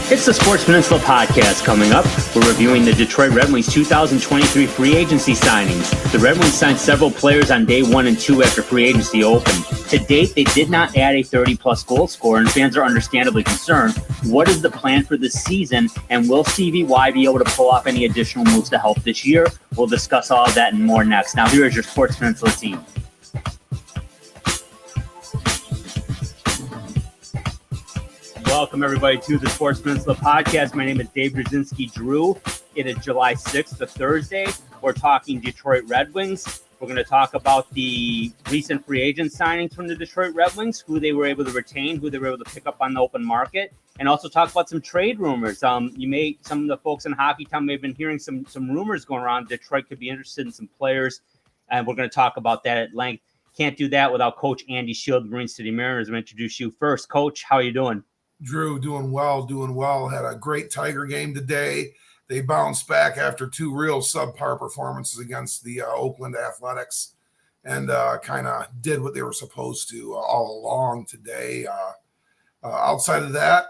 It's the Sports Peninsula podcast coming up. We're reviewing the Detroit Red Wings 2023 free agency signings. The Red Wings signed several players on day 1 and 2 after free agency opened. To date, they did not add a 30-plus goal scorer, and fans are understandably concerned. What is the plan for this season, and will Stevie be able to pull off any additional moves to help this year? We'll discuss all of that and more next. Now, here is your Sports Peninsula team. Welcome, everybody, to the Sports Peninsula podcast. My name is Dave Brzezinski-Drew. It is July 6th, a Thursday. We're talking Detroit Red Wings. We're going to talk about the recent free agent signings from the Detroit Red Wings, who they were able to retain, who they were able to pick up on the open market, and also talk about some trade rumors. Some of the folks in Hockey Town may have been hearing some rumors going around. Detroit could be interested in some players, and we're going to talk about that at length. Can't do that without Coach Andy Shield, Marine City Mariners. I'm going to introduce you first. Coach, how are you doing? Drew, doing well. Had a great Tiger game today. They bounced back after 2 real subpar performances against the Oakland Athletics and kind of did what they wwere supposed to all along today. Outside of that,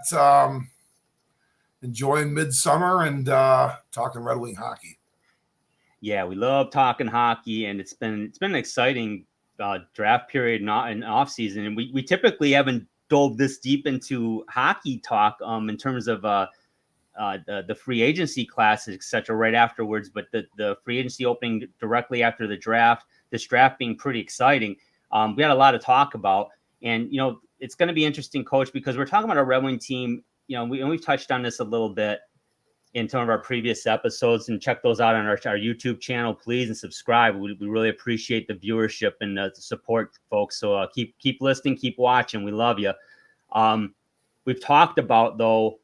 enjoying midsummer and talking Red Wing hockey. Yeah, we love talking hockey, and it's been an exciting draft period, not an off season. And we typically haven't dove this deep into hockey talk in terms of the free agency classes, etc. right afterwards, but the free agency opening directly after the draft, this draft being pretty exciting. We had a lot to talk about, and it's going to be interesting, Coach, because we're talking about our Red Wing team. We've touched on this a little bit in some of our previous episodes, and check those out on our YouTube channel, please, and subscribe. We really appreciate the viewership and the support, folks. So keep listening, keep watching. We love you. We've talked about, though,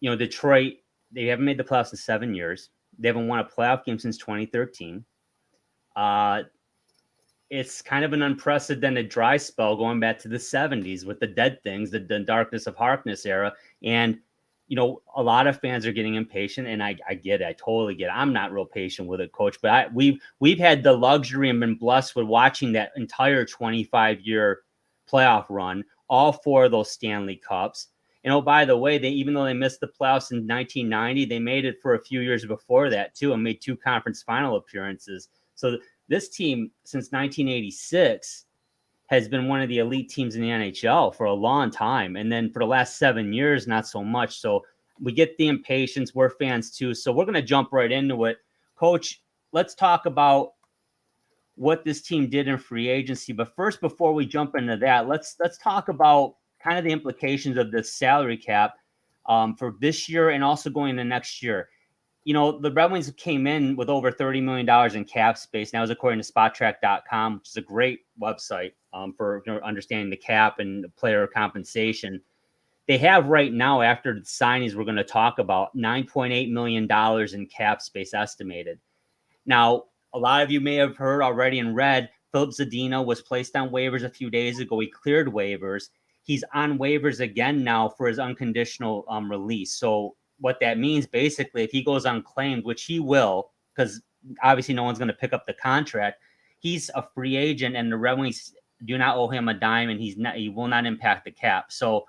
Detroit, they haven't made the playoffs in 7 years. They haven't won a playoff game since 2013. It's kind of an unprecedented dry spell going back to the 70s with the Dead Things, the Darkness of Harkness era. And a lot of fans are getting impatient, and I get it. I totally get it. I'm not real patient with it, Coach, but we've had the luxury and been blessed with watching that entire 25-year playoff run, all 4 of those Stanley Cups. And by the way, even though they missed the playoffs in 1990, they made it for a few years before that too, and made 2 conference final appearances. So this team, since 1986, has been one of the elite teams in the NHL for a long time. And then for the last 7 years, not so much. So we get the impatience. We're fans too. So we're going to jump right into it. Coach, let's talk about what this team did in free agency. But first, before we jump into that, let's talk about kind of the implications of this salary cap for this year and also going into next year. The Red Wings came in with over $30 million in cap space. That was according to SpotTrack.com, which is a great website for understanding the cap and the player compensation. They have right now, after the signings we're going to talk about, $9.8 million in cap space estimated. Now, a lot of you may have heard already and read, Filip Zadina was placed on waivers a few days ago. He cleared waivers. He's on waivers again now for his unconditional release. So what that means, basically, if he goes unclaimed, which he will, because obviously no one's going to pick up the contract, he's a free agent, and the Red Wings do not owe him a dime, and he will not impact the cap. So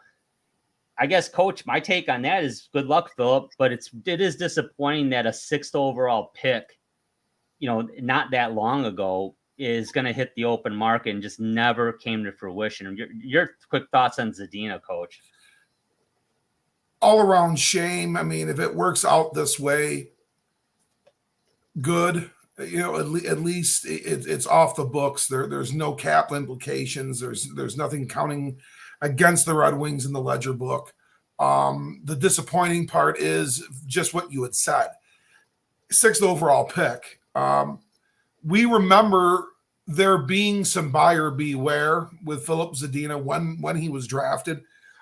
I guess, Coach, my take on that is good luck, Philip, but it is disappointing that a 6th overall pick, not that long ago, is going to hit the open market and just never came to fruition. Your quick thoughts on Zadina, Coach? All around shame. I mean, if it works out this way, good. At least it's off the books. There's no cap implications. There's nothing counting against the Red Wings in the ledger book. The disappointing part is just what you had said. 6th overall pick. We remember there being some buyer beware with Filip Zadina when he was drafted,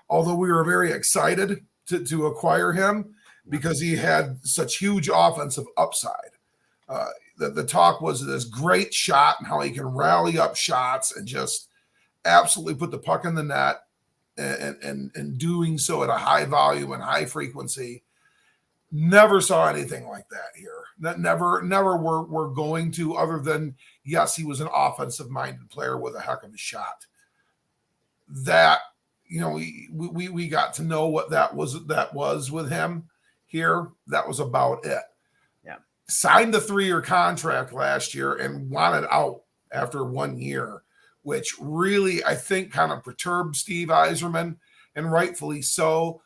although we were very excited to acquire him because he had such huge offensive upside. The talk was this great shot and how he can rally up shots and just absolutely put the puck in the net and doing so at a high volume and high frequency. Never saw anything like that here. Never were going to, other than, yes, he was an offensive-minded player with a heck of a shot. That we got to know what that was with him here. That was about it. Yeah. Signed the 3-year contract last year and wanted out after 1 year, which really, I think, kind of perturbed Steve Yzerman, and rightfully so.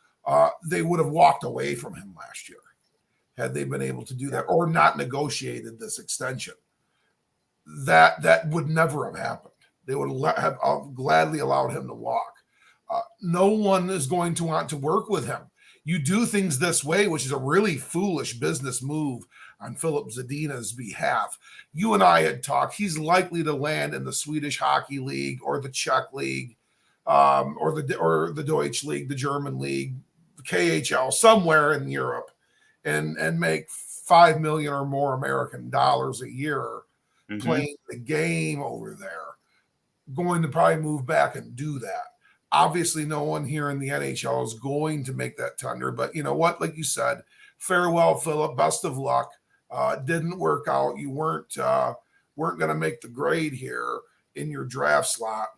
They would have walked away from him last year had they been able to do that, or not negotiated this extension. That would never have happened. They would have gladly allowed him to walk. No one is going to want to work with him. You do things this way, which is a really foolish business move on Filip Zadina's behalf. You and I had talked. He's likely to land in the Swedish Hockey League or the Czech League, or the Deutsche League, the German League, the KHL, somewhere in Europe, and make $5 million or more American dollars a year playing the game over there. Going to probably move back and do that. Obviously, no one here in the NHL is going to make that tender, but you know what? Like you said, farewell, Philip. Best of luck. Didn't work out. You weren't going to make the grade here in your draft slot.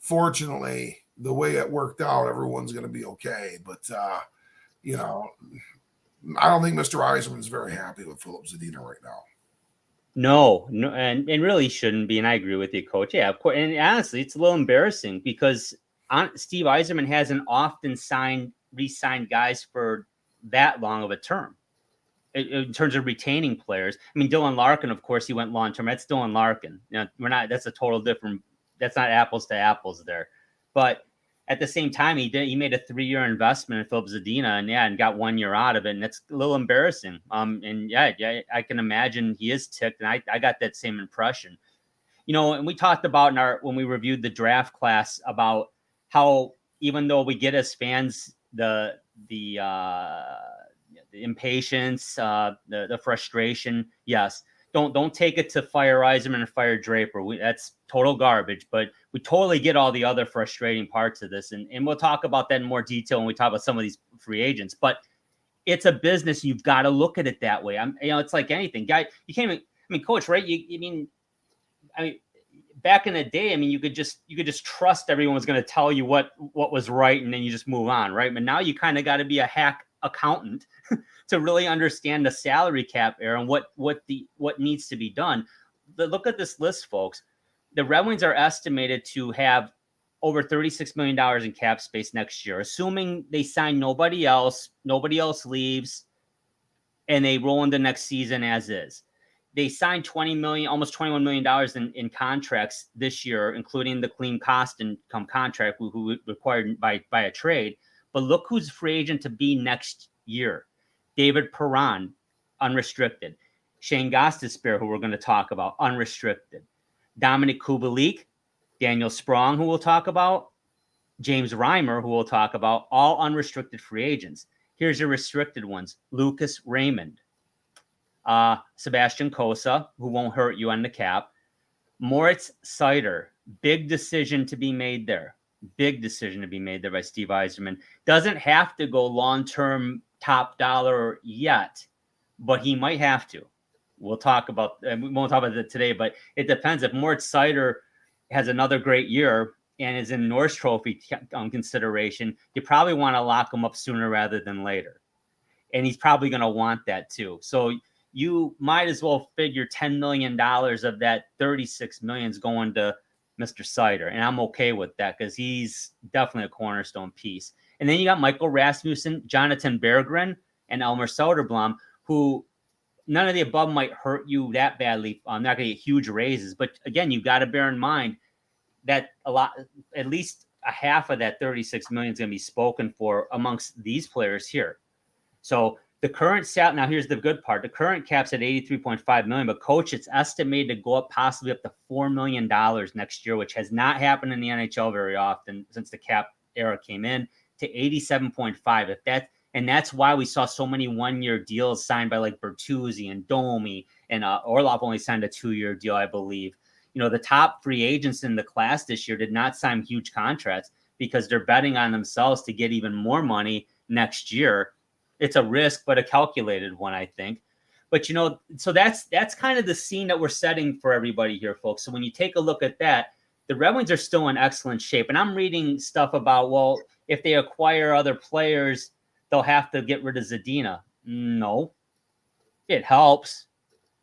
Fortunately, the way it worked out, everyone's going to be okay. But I don't think Mr. Yzerman's very happy with Filip Zadina right now. No, and really shouldn't be. And I agree with you, Coach. Yeah, of course. And honestly, it's a little embarrassing because Steve Yzerman hasn't often re-signed guys for that long of a term in terms of retaining players. I mean, Dylan Larkin, of course, he went long term. That's Dylan Larkin. That's a total different. That's not apples to apples there. But at the same time, he made a 3-year investment in Filip Zadina and got 1 year out of it. And that's a little embarrassing. And I can imagine he is ticked. And I got that same impression. And we talked about when we reviewed the draft class about how, even though we get as fans the impatience, the frustration, yes, don't take it to fire Yzerman and fire Draper. That's total garbage, but we totally get all the other frustrating parts of this. And we'll talk about that in more detail when we talk about some of these free agents, but it's a business. You've got to look at it that way. It's like anything, guy. You can't even, Coach, right? Back in the day, you could just trust everyone was going to tell you what was right, and then you just move on, right? But now you kind of got to be a hack accountant to really understand the salary cap era and what needs to be done. Look at this list, folks. The Red Wings are estimated to have over $36 million in cap space next year, assuming they sign nobody else leaves, and they roll into next season as is. They signed almost $21 million in contracts this year, including the clean cost income contract who required by a trade. But look who's free agent to be next year. David Perron, unrestricted. Shane Gostisbehere, who we're going to talk about, unrestricted. Dominic Kubalik, Daniel Sprong, who we'll talk about, James Reimer, who we'll talk about, all unrestricted free agents. Here's your restricted ones. Lucas Raymond. Sebastian Kosa, who won't hurt you on the cap. Moritz Seider, big decision to be made there. Big decision to be made there by Steve Yzerman. Doesn't have to go long-term top dollar yet, but he might have to. We'll talk about, we won't talk about it today, but it depends. If Moritz Seider has another great year and is in Norris Trophy consideration, you probably want to lock him up sooner rather than later. And he's probably going to want that too. So you might as well figure $10 million of that $36 million is going to Mr. Seider. And I'm okay with that because he's definitely a cornerstone piece. And then you got Michael Rasmussen, Jonathan Berggren, and Elmer Soderblom, who none of the above might hurt you that badly. I'm not going to get huge raises. But again, you've got to bear in mind that at least a half of that $36 million is going to be spoken for amongst these players here. So the current now here's the good part. The current cap's at $83.5 million, but Coach, it's estimated to go up possibly up to $4 million next year, which has not happened in the NHL very often since the cap era came in, to 87.5. And that's why we saw so many 1-year deals signed by like Bertuzzi and Domi, and Orlov only signed a 2-year deal, I believe. The top free agents in the class this year did not sign huge contracts because they're betting on themselves to get even more money next year. It's a risk, but a calculated one, I think. But, so that's kind of the scene that we're setting for everybody here, folks. So when you take a look at that, the Red Wings are still in excellent shape. And I'm reading stuff about, well, if they acquire other players, they'll have to get rid of Zadina. No, it helps.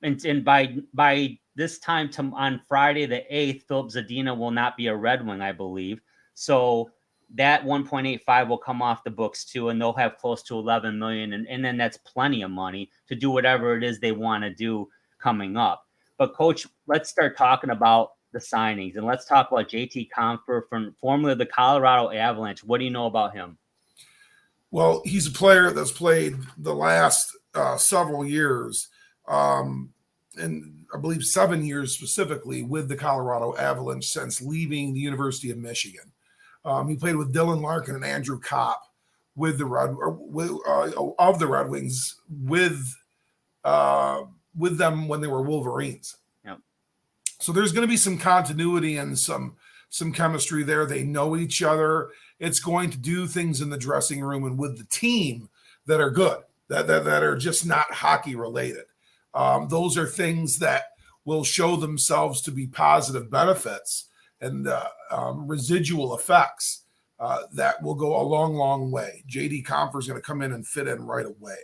And by this time on Friday the 8th, Philip Zadina will not be a Red Wing, I believe. So that 1.85 will come off the books too, and they'll have close to 11 million, and then that's plenty of money to do whatever it is they want to do coming up. But Coach, let's start talking about the signings, and let's talk about JT Compher, formerly of the Colorado Avalanche. What do you know about him? Well, he's a player that's played the last several years, and I believe 7 years specifically with the Colorado Avalanche since leaving the University of Michigan. He played with Dylan Larkin and Andrew Kopp with the Red Wings with them when they were Wolverines. Yep. So there's going to be some continuity and some chemistry there. They know each other. It's going to do things in the dressing room and with the team that are good, that are just not hockey related. Those are things that will show themselves to be positive benefits and residual effects that will go a long, long way. JD Compher is going to come in and fit in right away.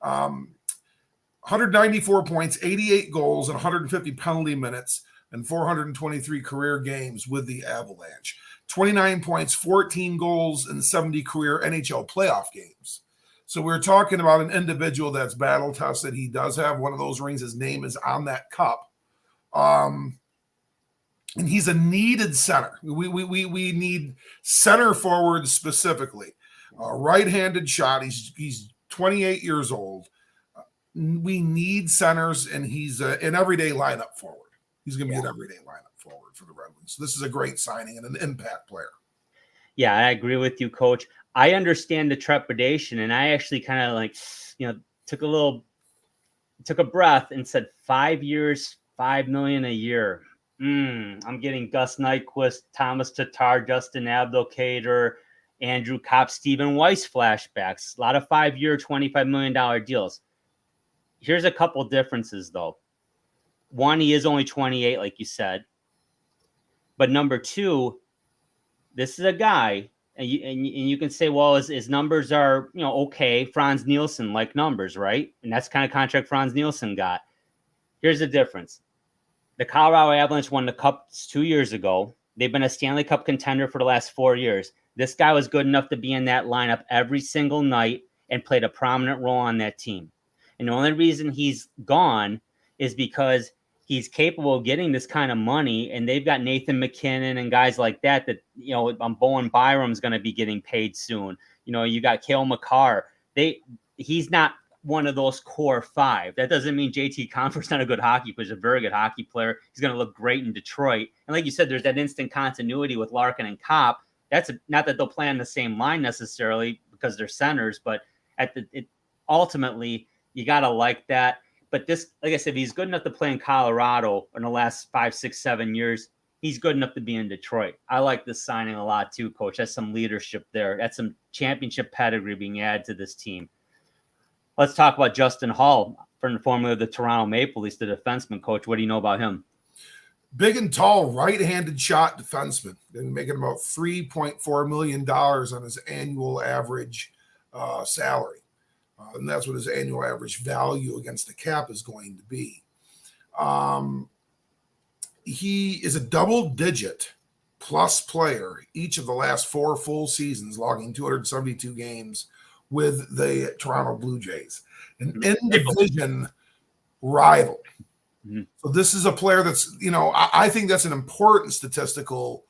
194 points, 88 goals, and 150 penalty minutes, and 423 career games with the Avalanche. 29 points, 14 goals, and 70 career NHL playoff games. So we're talking about an individual that's battle tested. He does have one of those rings. His name is on that cup. And he's a needed center. We need center forwards specifically. Right-handed shot. He's 28 years old. We need centers, and he's an everyday lineup forward. He's going to be an everyday lineup forward for the Red Wings. So this is a great signing and an impact player. Yeah, I agree with you, Coach. I understand the trepidation, and I actually kind of took a breath and said 5 years, $5 million a year. I'm getting Gus Nyquist, Thomas Tatar, Justin Abdelkader, Andrew Kopp, Stephen Weiss flashbacks. A lot of 5-year, $25 million deals. Here's a couple differences, though. One, he is only 28, like you said. But number two, this is a guy, and you can say, well, his numbers are, okay. Franz Nielsen like numbers, right? And that's the kind of contract Franz Nielsen got. Here's the difference. The Colorado Avalanche won the Cup 2 years ago. They've been a Stanley Cup contender for the last 4 years. This guy was good enough to be in that lineup every single night and played a prominent role on that team. And the only reason he's gone is because he's capable of getting this kind of money, and they've got Nathan McKinnon and guys like that, Bowen Byram's going to be getting paid soon. You got Cale Makar. He's not one of those core five. That doesn't mean JT Compher's not a good hockey player. He's a very good hockey player. He's going to look great in Detroit. And like you said, there's that instant continuity with Larkin and Kopp. That's not that they'll play on the same line necessarily because they're centers, but ultimately you got to like that. But this, like I said, if he's good enough to play in Colorado in the last 5, 6, 7 years, he's good enough to be in Detroit. I like this signing a lot too, Coach. That's some leadership there. That's some championship pedigree being added to this team. Let's talk about Justin Hall, formerly of the Toronto Maple Leafs, the defenseman. Coach, what do you know about him? Big and tall, right-handed shot defenseman. They're making about $3.4 million on his annual average salary. And that's what his annual average value against the cap is going to be. He is a double-digit plus player each of the last 4 full seasons, logging 272 games with the Toronto Blue Jays, an in-division rival. Mm-hmm. So this is a player that's, I think that's an important statistical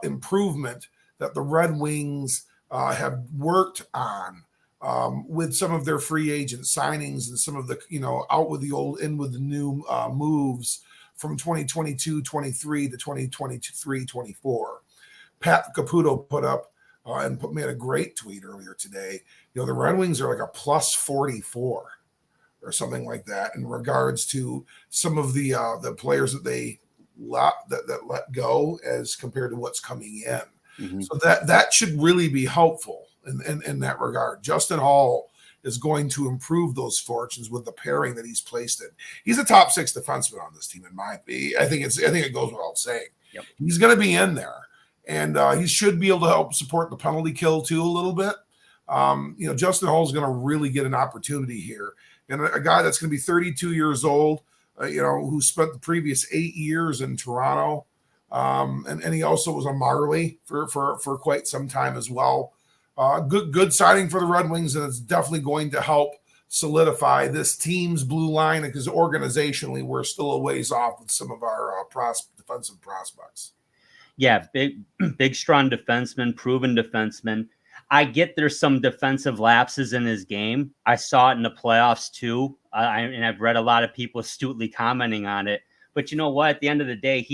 improvement that the Red Wings have worked on with some of their free agent signings and some of the, out with the old, in with the new moves from 2022-23 to 2023-24. Pat Caputo put up made a great tweet earlier today. The Red Wings are like a plus 44 or something like that in regards to some of the players that they let go as compared to what's coming in. Mm-hmm. So that should really be helpful in that regard. Justin Hall is going to improve those fortunes with the pairing that he's placed in. He's a top 6 defenseman on this team, in my opinion. I think it goes without saying. Yep. He's going to be in there, and he should be able to help support the penalty kill too a little bit. Justin Hull is going to really get an opportunity here, and a guy that's going to be 32 years old, who spent the previous 8 years in Toronto, and he also was a Marley for quite some time as well. Good signing for the Red Wings, and it's definitely going to help solidify this team's blue line, because organizationally we're still a ways off with some of our defensive prospects. Yeah, big, strong defenseman, proven defenseman. I get there's some defensive lapses in his game. I saw it in the playoffs too, and I've read a lot of people astutely commenting on it. But you know what? At the end of the day,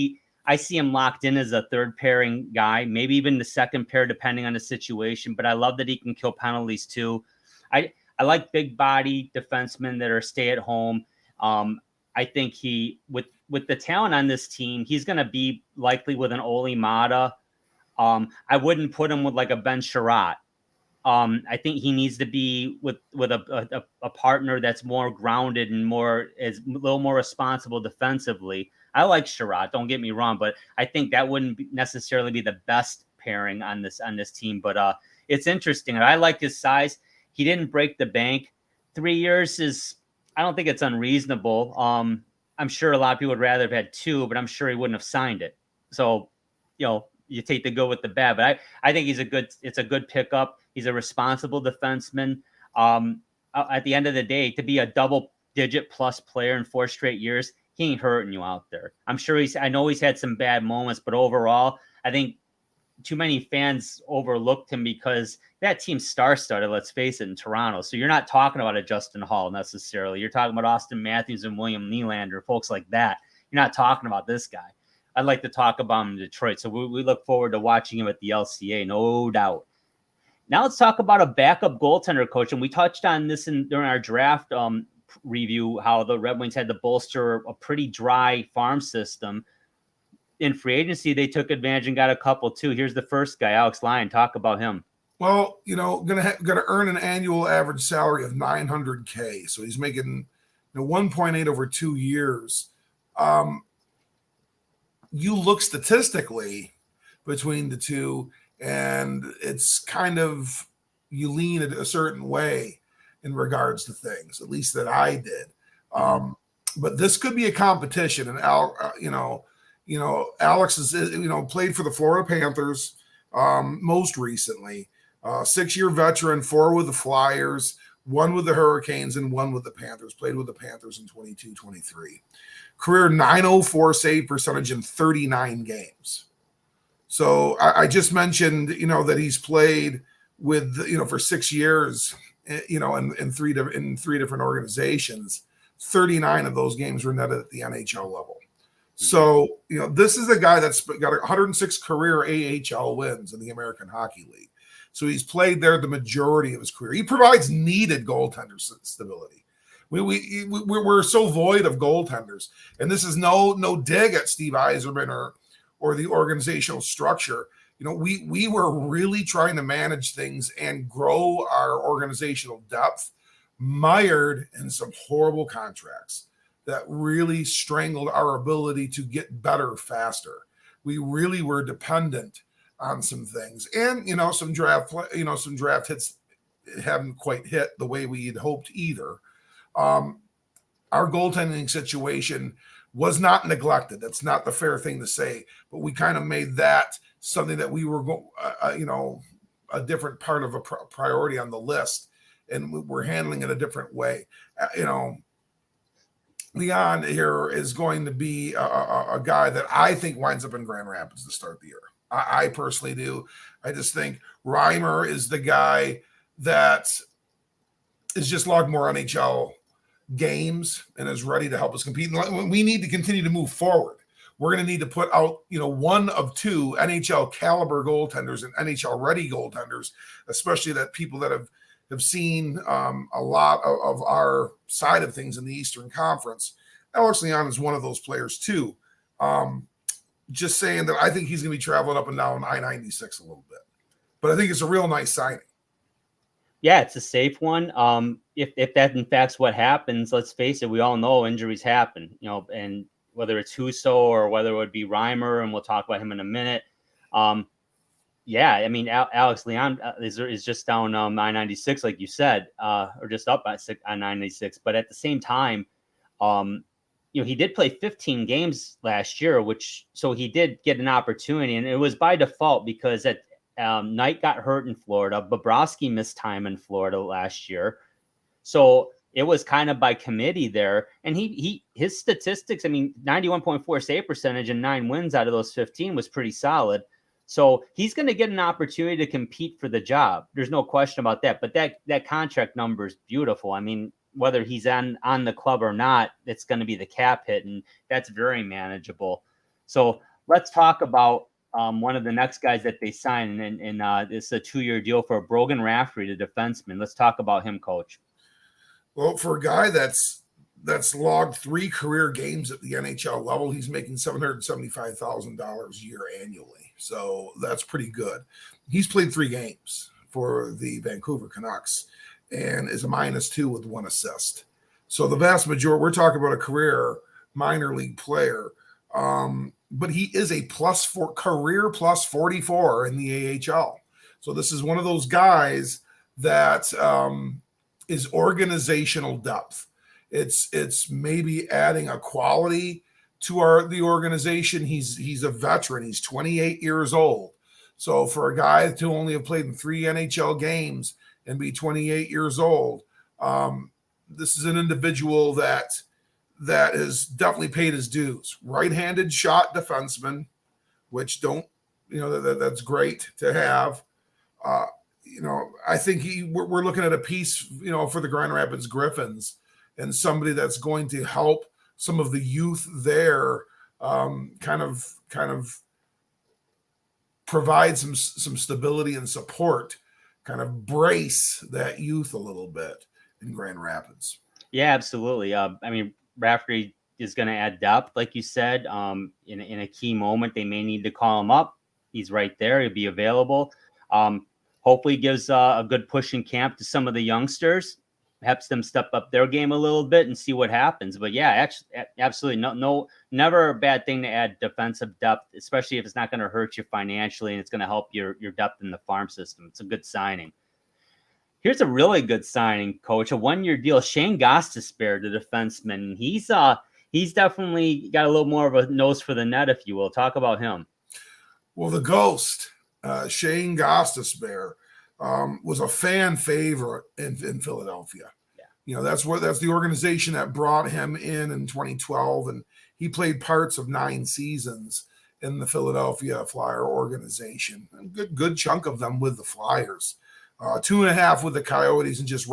I see him locked in as a third pairing guy, maybe even the second pair, depending on the situation. But I love that he can kill penalties too. I like big body defensemen that are stay at home. I think with the talent on this team, he's going to be likely with an Oli Mata. I wouldn't put him with like a Ben Sherratt. I think he needs to be with a partner that's more grounded and is a little more responsible defensively. I like Sherratt, don't get me wrong, but I think that wouldn't necessarily be the best pairing on this team. But it's interesting. I like his size. He didn't break the bank. 3 years I don't think it's unreasonable. I'm sure a lot of people would rather have had 2, but I'm sure he wouldn't have signed it. So, you take the good with the bad. But I think it's a good pickup. He's a responsible defenseman. At the end of the day, to be a double-digit plus player in 4 straight years, he ain't hurting you out there. I know he's had some bad moments, but overall, I think too many fans overlooked him because that team's star-studded, let's face it, in Toronto. So you're not talking about a Justin Hull necessarily. You're talking about Austin Matthews and William Nylander, folks like that. You're not talking about this guy. I'd like to talk about him in Detroit. So we look forward to watching him at the LCA, no doubt. Now let's talk about a backup goaltender coach. And we touched on this during our draft review, how the Red Wings had to bolster a pretty dry farm system. In free agency, they took advantage and got a couple too. Here's the first guy, Alex Lyon. Talk about him. Well, gonna earn an annual average salary of $900K. So he's making 1.8 over 2 years. You look statistically between the two, and it's kind of, you lean a certain way in regards to things, at least that I did. But this could be a competition, and Alex is played for the Florida Panthers most recently. 6-year veteran, 4 with the Flyers, 1 with the Hurricanes, and 1 with the Panthers. Played with the Panthers in 22-23. Career .904 save percentage in 39 games. So I just mentioned, that he's played with, for 6 years, in three different organizations. 39 of those games were netted at the NHL level. So, this is a guy that's got 106 career AHL wins in the American Hockey League. So he's played there the majority of his career. He provides needed goaltender stability. We're so void of goaltenders, and this is no dig at Steve Yzerman or the organizational structure. We were really trying to manage things and grow our organizational depth, mired in some horrible contracts that really strangled our ability to get better faster. We really were dependent on some things, and some draft hits haven't quite hit the way we had hoped either. Our goaltending situation was not neglected. That's not the fair thing to say, but we kind of made that something that we were a different part of a priority on the list, and we're handling it a different way. Lyon here is going to be a guy that I think winds up in Grand Rapids to start the year. I personally do. I just think Reimer is the guy that is just logged more NHL games and is ready to help us compete. And we need to continue to move forward. We're going to need to put out, 1 of 2 NHL caliber goaltenders and NHL ready goaltenders, especially that people that have seen a lot of our side of things in the Eastern Conference. Alex Lyon is one of those players too. Just saying that I think he's going to be traveling up and down I-96 a little bit, but I think it's a real nice signing. Yeah, it's a safe one. If that in fact's what happens, let's face it, we all know injuries happen, and whether it's Huso or whether it would be Reimer, and we'll talk about him in a minute. Yeah, I mean, Alex Lyon is just down 996, like you said, or just up on 996. But at the same time, he did play 15 games last year, so he did get an opportunity, and it was by default because Knight got hurt in Florida. Bobrovsky missed time in Florida last year. So it was kind of by committee there. And his statistics, I mean, 91.4 save percentage and 9 wins out of those 15 was pretty solid. So he's going to get an opportunity to compete for the job. There's no question about that. But that contract number is beautiful. I mean, whether he's on the club or not, it's going to be the cap hit, and that's very manageable. So let's talk about one of the next guys that they signed, and it's a 2-year deal for Brogan Raftery, the defenseman. Let's talk about him, Coach. Well, for a guy that's logged 3 career games at the NHL level, he's making $775,000 a year annually. So that's pretty good. He's played 3 games for the Vancouver Canucks and is a -2 with 1 assist. So the vast majority, we're talking about a career minor league player, but he is a career plus 44 in the AHL. So this is one of those guys that is organizational depth. It's maybe adding a quality to the organization. He's a veteran. He's 28 years old. So for a guy to only have played in 3 NHL games and be 28 years old, this is an individual that has definitely paid his dues. Right-handed shot defenseman, which that's great to have. I think we're looking at a piece, for the Grand Rapids Griffins, and somebody that's going to help some of the youth there, kind of provide some stability and support, kind of brace that youth a little bit in Grand Rapids. Yeah, absolutely. I mean, Raftery is going to add depth, like you said. In a key moment, they may need to call him up. He's right there. He'll be available. Hopefully gives a good push in camp to some of the youngsters, helps them step up their game a little bit and see what happens. But yeah, actually, absolutely never a bad thing to add defensive depth, especially if it's not going to hurt you financially and it's going to help your depth in the farm system. It's a good signing. Here's a really good signing, Coach. A 1-year deal. Shane Gostisbehere, the defenseman. He's definitely got a little more of a nose for the net, if you will. Talk about him. Well, the Ghost, Shane Gostisbehere, was a fan favorite in Philadelphia. Yeah. That's the organization that brought him in 2012, and he played parts of 9 seasons in the Philadelphia Flyer organization. A good chunk of them with the Flyers. 2.5 with the Coyotes, and just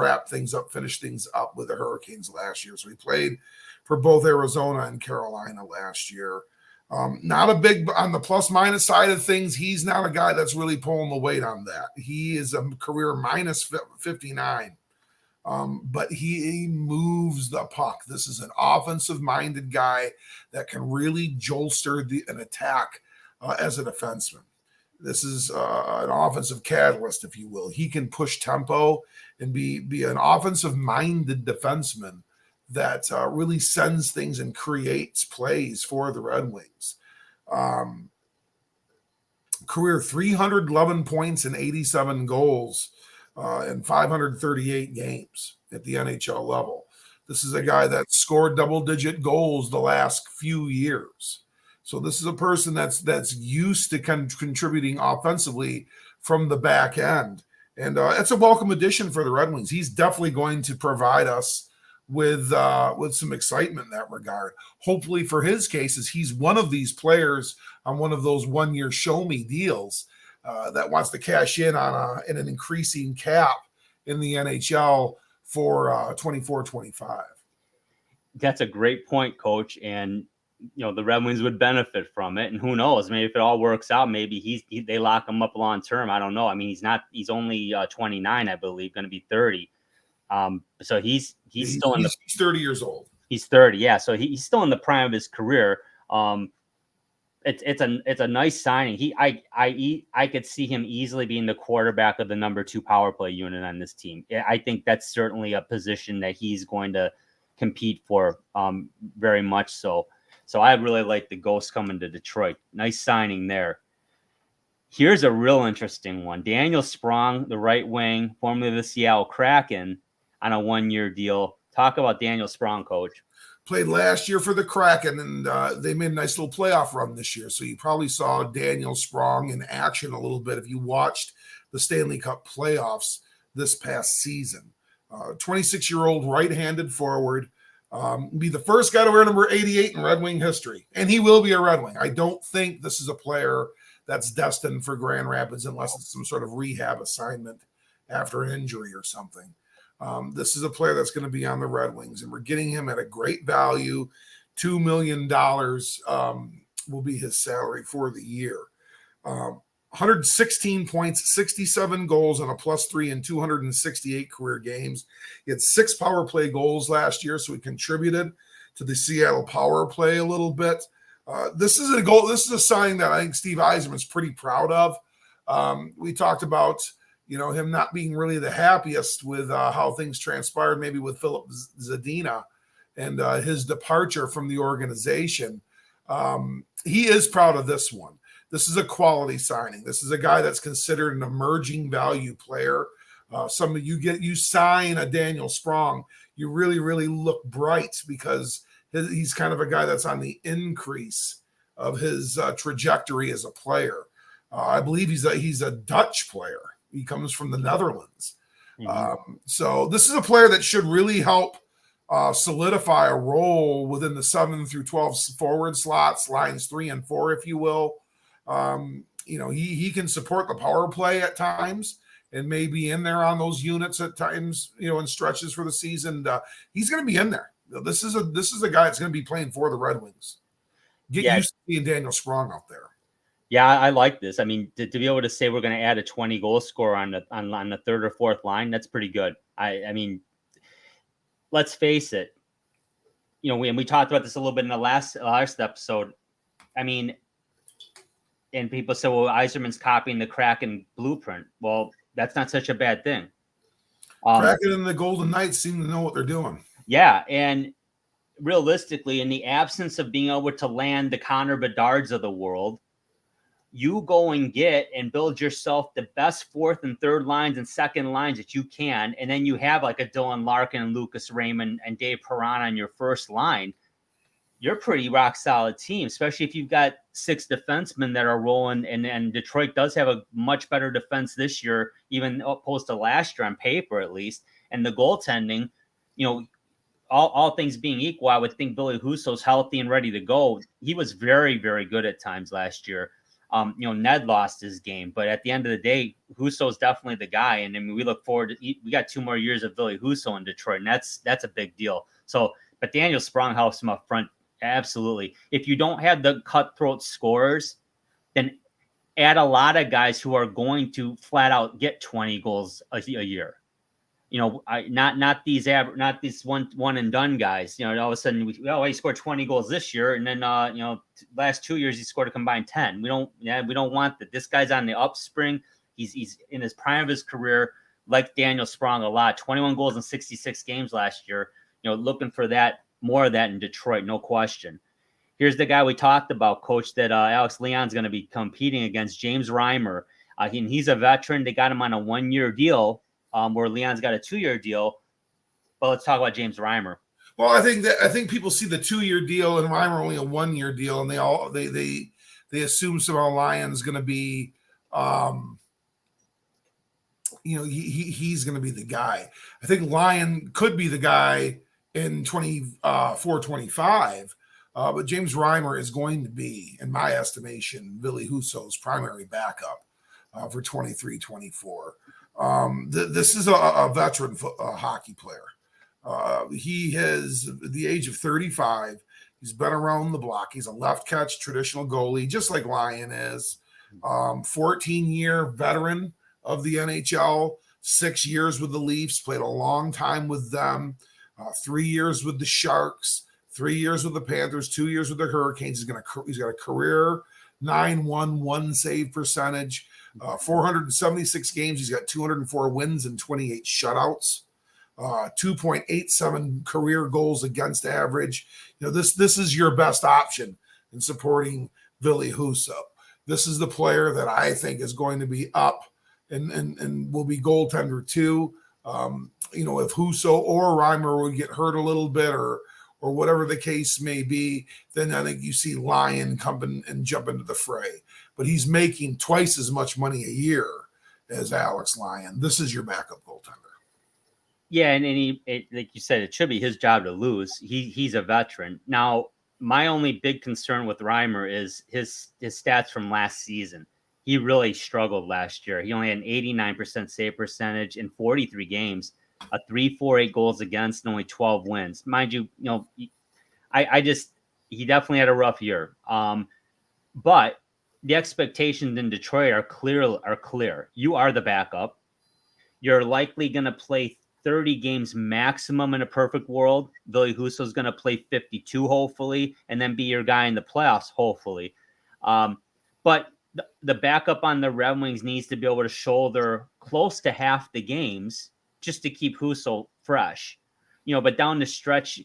finished things up with the Hurricanes last year. So he played for both Arizona and Carolina last year. Not a big on the plus minus side of things. He's not a guy that's really pulling the weight on that. He is a career -59, but he moves the puck. This is an offensive minded guy that can really jolster an attack as a defenseman. This is an offensive catalyst, if you will. He can push tempo and be an offensive-minded defenseman that really sends things and creates plays for the Red Wings. Career 311 points and 87 goals in 538 games at the NHL level. This is a guy that scored double-digit goals the last few years. So this is a person that's used to contributing offensively from the back end. And it's a welcome addition for the Red Wings. He's definitely going to provide us with some excitement in that regard. Hopefully for his cases, he's one of these players on one of those 1-year show me deals that wants to cash in on an increasing cap in the NHL for 24-25. That's a great point, Coach. And the Red Wings would benefit from it. And who knows, maybe if it all works out, maybe they lock him up long term. I don't know. I mean, he's only 29, I believe, going to be 30. So he's 30 years old. He's 30. Yeah. So he's still in the prime of his career. It's a nice signing. I could see him easily being the quarterback of the number 2 power play unit on this team. I think that's certainly a position that he's going to compete for, very much so. So I really like the Ghost coming to Detroit. Nice signing there. Here's a real interesting one. Daniel Sprong, the right wing, formerly of the Seattle Kraken, on a 1-year deal. Talk about Daniel Sprong, Coach. Played last year for the Kraken, and they made a nice little playoff run this year. So you probably saw Daniel Sprong in action a little bit if you watched the Stanley Cup playoffs this past season. 26-year-old right-handed forward. Be the first guy to wear number 88 in Red Wing history, and he will be a Red Wing. I don't think this is a player that's destined for Grand Rapids unless it's some sort of rehab assignment after an injury or something. This is a player that's going to be on the Red Wings, and we're getting him at a great value. $2 million will be his salary for the year. 116 points, 67 goals, and a +3 in 268 career games. He had 6 power play goals last year, so he contributed to the Seattle power play a little bit. This is a goal. This is a signing that I think Steve Yzerman's pretty proud of. We talked about him not being really the happiest with how things transpired, maybe with Philip Zadina and his departure from the organization. He is proud of this one. This is a quality signing. This is a guy that's considered an emerging value player. You sign a Daniel Sprong, you really, really look bright because he's kind of a guy that's on the increase of his trajectory as a player. I believe he's a Dutch player. He comes from the Netherlands. Mm-hmm. So this is a player that should really help solidify a role within the 7 through 12 forward slots, lines 3 and 4, if you will. He can support the power play at times and maybe in there on those units at times, in stretches for the season. He's going to be in there. This is a guy that's going to be playing for the Red Wings. Get used to seeing Daniel Sprong out there. Yeah, I like this. I mean, to be able to say we're going to add a 20 goal scorer on the third or fourth line, that's pretty good. I mean, let's face it. We talked about this a little bit in the last episode. I mean, and people say, well, Yzerman's copying the Kraken blueprint. Well, that's not such a bad thing. Kraken and the Golden Knights seem to know what they're doing. Yeah, and realistically, in the absence of being able to land the Connor Bedards of the world, you go and get and build yourself the best fourth and third lines and second lines that you can, and then you have like a Dylan Larkin and Lucas Reimer and Dave Perron on your first line. You're a pretty rock solid team, especially if you've got 6 defensemen that are rolling. And Detroit does have a much better defense this year, even opposed to last year on paper, at least. And the goaltending, all things being equal, I would think Billy Husso's healthy and ready to go. He was very, very good at times last year. Ned lost his game, but at the end of the day, Husso's definitely the guy. And I mean, we look forward to, we got 2 more years of Billy Husso in Detroit, and that's a big deal. So, but Daniel Sprong helps him up front. Absolutely. If you don't have the cutthroat scorers, then add a lot of guys who are going to flat out get 20 goals a year. Not these one and done guys. All of a sudden he scored 20 goals this year, and then last 2 years he scored a combined 10. We don't want that. This guy's on the upspring. He's in his prime of his career, like Daniel Sprong a lot. 21 goals in 66 games last year. Looking for more of that in Detroit, no question. Here's the guy we talked about, Coach, that Alex Lyon's going to be competing against, James Reimer. He's a veteran. They got him on a 1-year deal, where Lyon's got a 2-year deal. But let's talk about James Reimer. Well, I think people see the 2-year deal and Reimer only a 1-year deal, and they assume somehow Lyon's going to be, he's going to be the guy. I think Lyon could be the guy in 24-25, but James Reimer is going to be, in my estimation, Billy Husso's primary backup for 23-24. This is a veteran hockey player. He is the age of 35. He's been around the block. He's a left catch traditional goalie, just like Lyon is. 14-year veteran of the NHL, 6 years with the Leafs, played a long time with them. 3 years with the Sharks, 3 years with the Panthers, 2 years with the Hurricanes. He's got a career 9-1 save percentage, 476 games. He's got 204 wins and 28 shutouts. 2.87 career goals against average. This is your best option in supporting Ville Husso. This is the player that I think is going to be up and will be goaltender too. If Husso or Reimer would get hurt a little bit or whatever the case may be, then I think you see Lyon come and jump into the fray. But he's making twice as much money a year as Alex Lyon. This is your backup goaltender. Yeah, and like you said, it should be his job to lose. He's a veteran. Now, my only big concern with Reimer is his stats from last season. He really struggled last year. He only had an 89% save percentage in 43 games, a 3.48 goals against, and only 12 wins. Mind you, he definitely had a rough year. But the expectations in Detroit are clear. You are the backup. You're likely going to play 30 games maximum in a perfect world. Ville Husso is going to play 52, hopefully, and then be your guy in the playoffs, hopefully. But the backup on the Red Wings needs to be able to shoulder close to half the games just to keep Husso fresh. But down the stretch,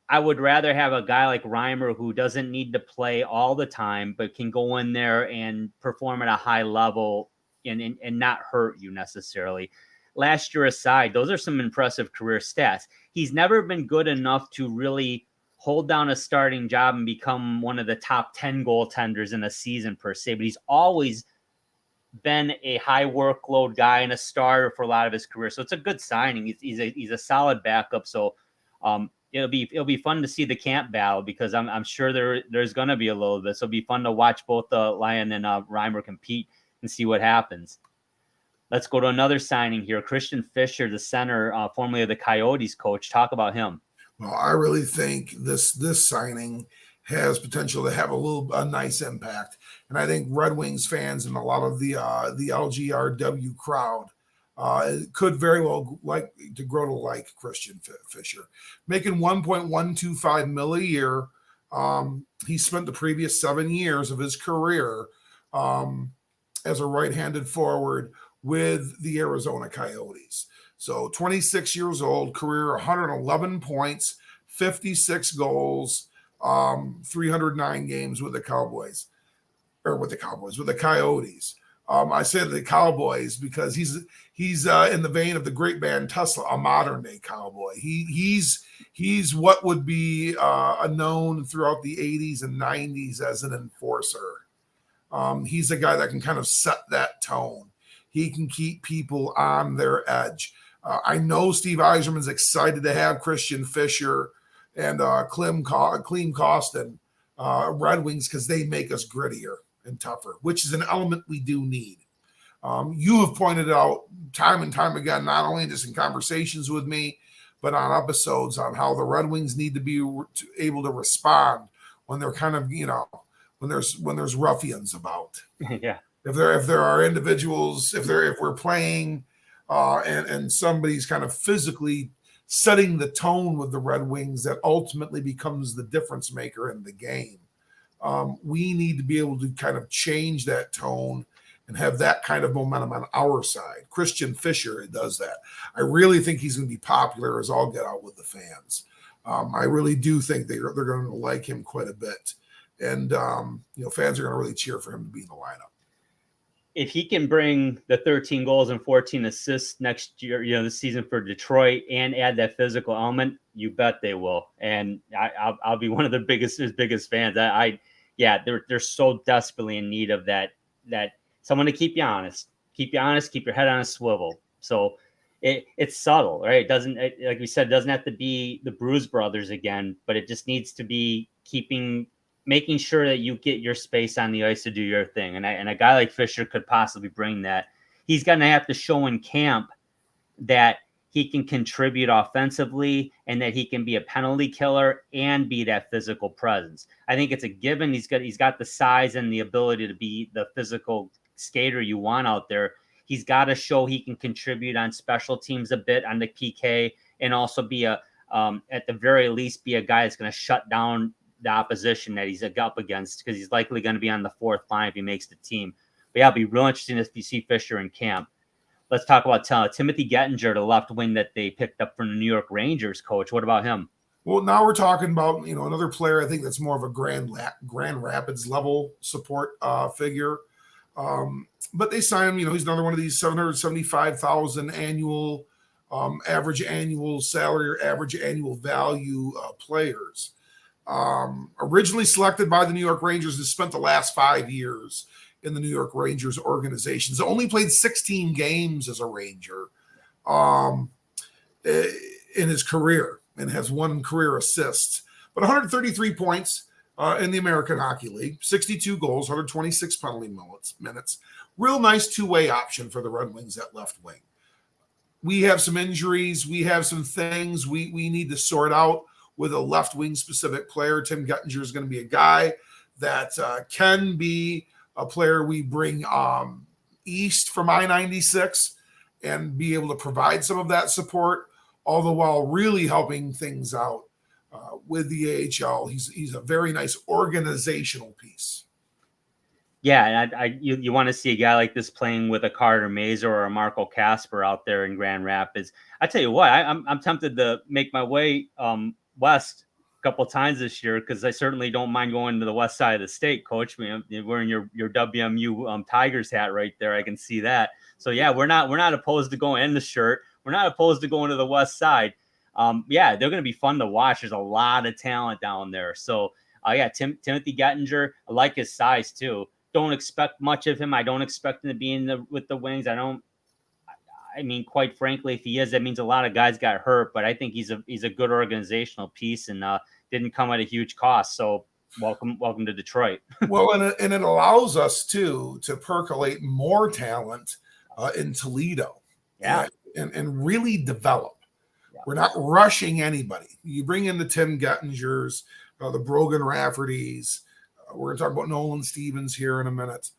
I would rather have a guy like Reimer who doesn't need to play all the time, but can go in there and perform at a high level and not hurt you necessarily. Last year aside, those are some impressive career stats. He's never been good enough to really hold down a starting job and become one of the top 10 goaltenders in a season per se, but he's always been a high workload guy and a starter for a lot of his career. So it's a good signing. He's a solid backup. So it'll be fun to see the camp battle because I'm sure there's going to be a little bit. So it'll be fun to watch both Lyon and Reimer compete and see what happens. Let's go to another signing here. Christian Fischer, the center, formerly of the Coyotes coach. Talk about him. Well, I really think this signing has potential to have a nice impact, and I think Red Wings fans and a lot of the LGRW crowd could very well like to grow to like Christian Fischer, making $1.125 million a year. He spent the previous 7 years of his career as a right-handed forward with the Arizona Coyotes. So 26 years old, career 111 points, 56 goals, 309 games with the Coyotes. I said the Cowboys because he's in the vein of the great band Tesla, a modern day cowboy. He's what would be known throughout the 80s and 90s as an enforcer. He's a guy that can kind of set that tone. He can keep people on their edge. I know Steve Yzerman's excited to have Christian Fischer and Klim Kostin Red Wings because they make us grittier and tougher, which is an element we do need. You have pointed out time and time again, not only just in conversations with me, but on episodes on how the Red Wings need to be able to respond when they're kind of, when there's ruffians about. Yeah. If there are individuals, if we're playing and somebody's kind of physically setting the tone with the Red Wings that ultimately becomes the difference maker in the game, we need to be able to kind of change that tone and have that kind of momentum on our side. Christian Fischer does that. I really think he's going to be popular as all get out with the fans. I really do think they're going to like him quite a bit. And, fans are going to really cheer for him to be in the lineup. If he can bring the 13 goals and 14 assists next year, this season for Detroit and add that physical element, you bet they will. And I'll be one of his biggest fans. They're so desperately in need of that someone to keep you honest, keep your head on a swivel. So it's subtle, right? It doesn't, like we said, it doesn't have to be the Bruise Brothers again, but it just needs to be making sure that you get your space on the ice to do your thing. And a guy like Fischer could possibly bring that. He's going to have to show in camp that he can contribute offensively and that he can be a penalty killer and be that physical presence. I think it's a given. He's got the size and the ability to be the physical skater you want out there. He's got to show he can contribute on special teams a bit on the PK and also be at the very least, be a guy that's going to shut down the opposition that he's up against because he's likely going to be on the fourth line if he makes the team. But yeah, it'll be real interesting if you see Fischer in camp. let's talk about Timothy Gettinger, the left wing that they picked up from the New York Rangers. Coach, what about him? Well, now we're talking about another player. I think that's more of a Grand Rapids level support figure. But they signed him. He's another one of these 775,000 annual average annual salary or average annual value players. Originally selected by the New York Rangers, has spent the last 5 years in the New York Rangers organization. He's only played 16 games as a Ranger in his career and has 1 career assist, but 133 points in the American Hockey League, 62 goals, 126 penalty minutes. Real nice two-way option for the Red Wings at left wing. We have some injuries. We have some things we need to sort out with a left wing specific player. Tim Gettinger is going to be a guy that can be a player we bring east from I-96 and be able to provide some of that support, all the while really helping things out with the AHL. He's a very nice organizational piece. Yeah, and you want to see a guy like this playing with a Carter Mazer or a Marco Casper out there in Grand Rapids. I tell you what, I'm tempted to make my way west a couple of times this year, because I certainly don't mind going to the west side of the state. Coach, you're wearing your WMU Tigers hat right there. I can see that. So yeah, we're not opposed to going in the shirt. We're not opposed to going to the west side. Yeah, they're going to be fun to watch. There's a lot of talent down there. So yeah, Timothy Gettinger, I like his size too. Don't expect much of him. I don't expect him to be with the Wings. I mean, quite frankly, if he is, that means a lot of guys got hurt. But I think he's a good organizational piece and didn't come at a huge cost. So welcome to Detroit. Well, and it allows us to percolate more talent in Toledo. Yeah, and really develop. Yeah. We're not rushing anybody. You bring in the Tim Gettingers, the Berggren Raffertys. We're going to talk about Nolan Stevens here in a minute.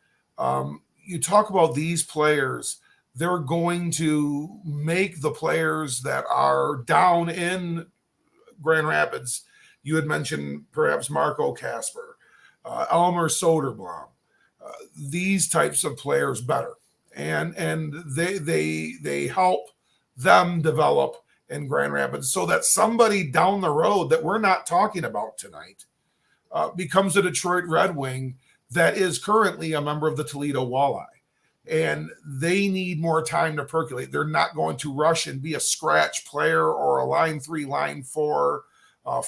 You talk about these players. They're going to make the players that are down in Grand Rapids. You had mentioned perhaps Marco Casper, Elmer Soderblom, these types of players better. And they help them develop in Grand Rapids so that somebody down the road that we're not talking about tonight becomes a Detroit Red Wing that is currently a member of the Toledo Walleye. And they need more time to percolate. They're not going to rush and be a scratch player or a line 3, line 4,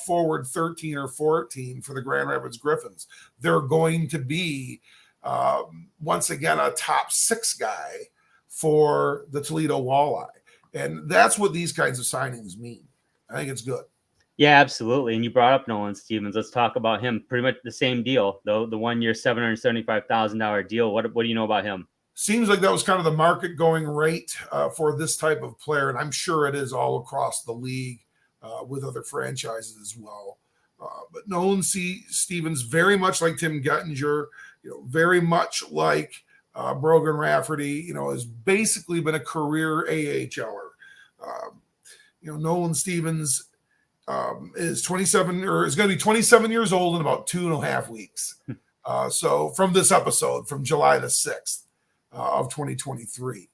forward 13 or 14 for the Grand Rapids Griffins. They're going to be, once again, a top 6 guy for the Toledo Walleye. And that's what these kinds of signings mean. I think it's good. Yeah, absolutely. And you brought up Nolan Stevens. Let's talk about him. Pretty much the same deal, though. The 1 year, $775,000 deal. What do you know about him? Seems like that was kind of the market going rate for this type of player. And I'm sure it is all across the league with other franchises as well. But Nolan Stevens, very much like Tim Gettinger, very much like Berggren Rafferty, has basically been a career AHLer. Nolan Stevens is 27 or is going to be 27 years old in about 2.5 weeks. So from this episode, from July the 6th of 2023,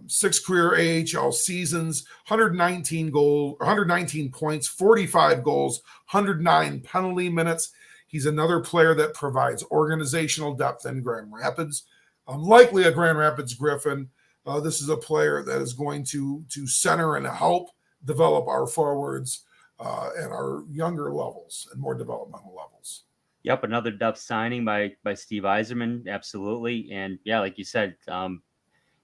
6 career AHL seasons, 119 points, 45 goals, 109 penalty minutes. He's another player that provides organizational depth in Grand Rapids. Likely a Grand Rapids Griffin. This is a player that is going to center and help develop our forwards and our younger levels and more developmental levels. Yep, another depth signing by Steve Yzerman, absolutely. And yeah, like you said,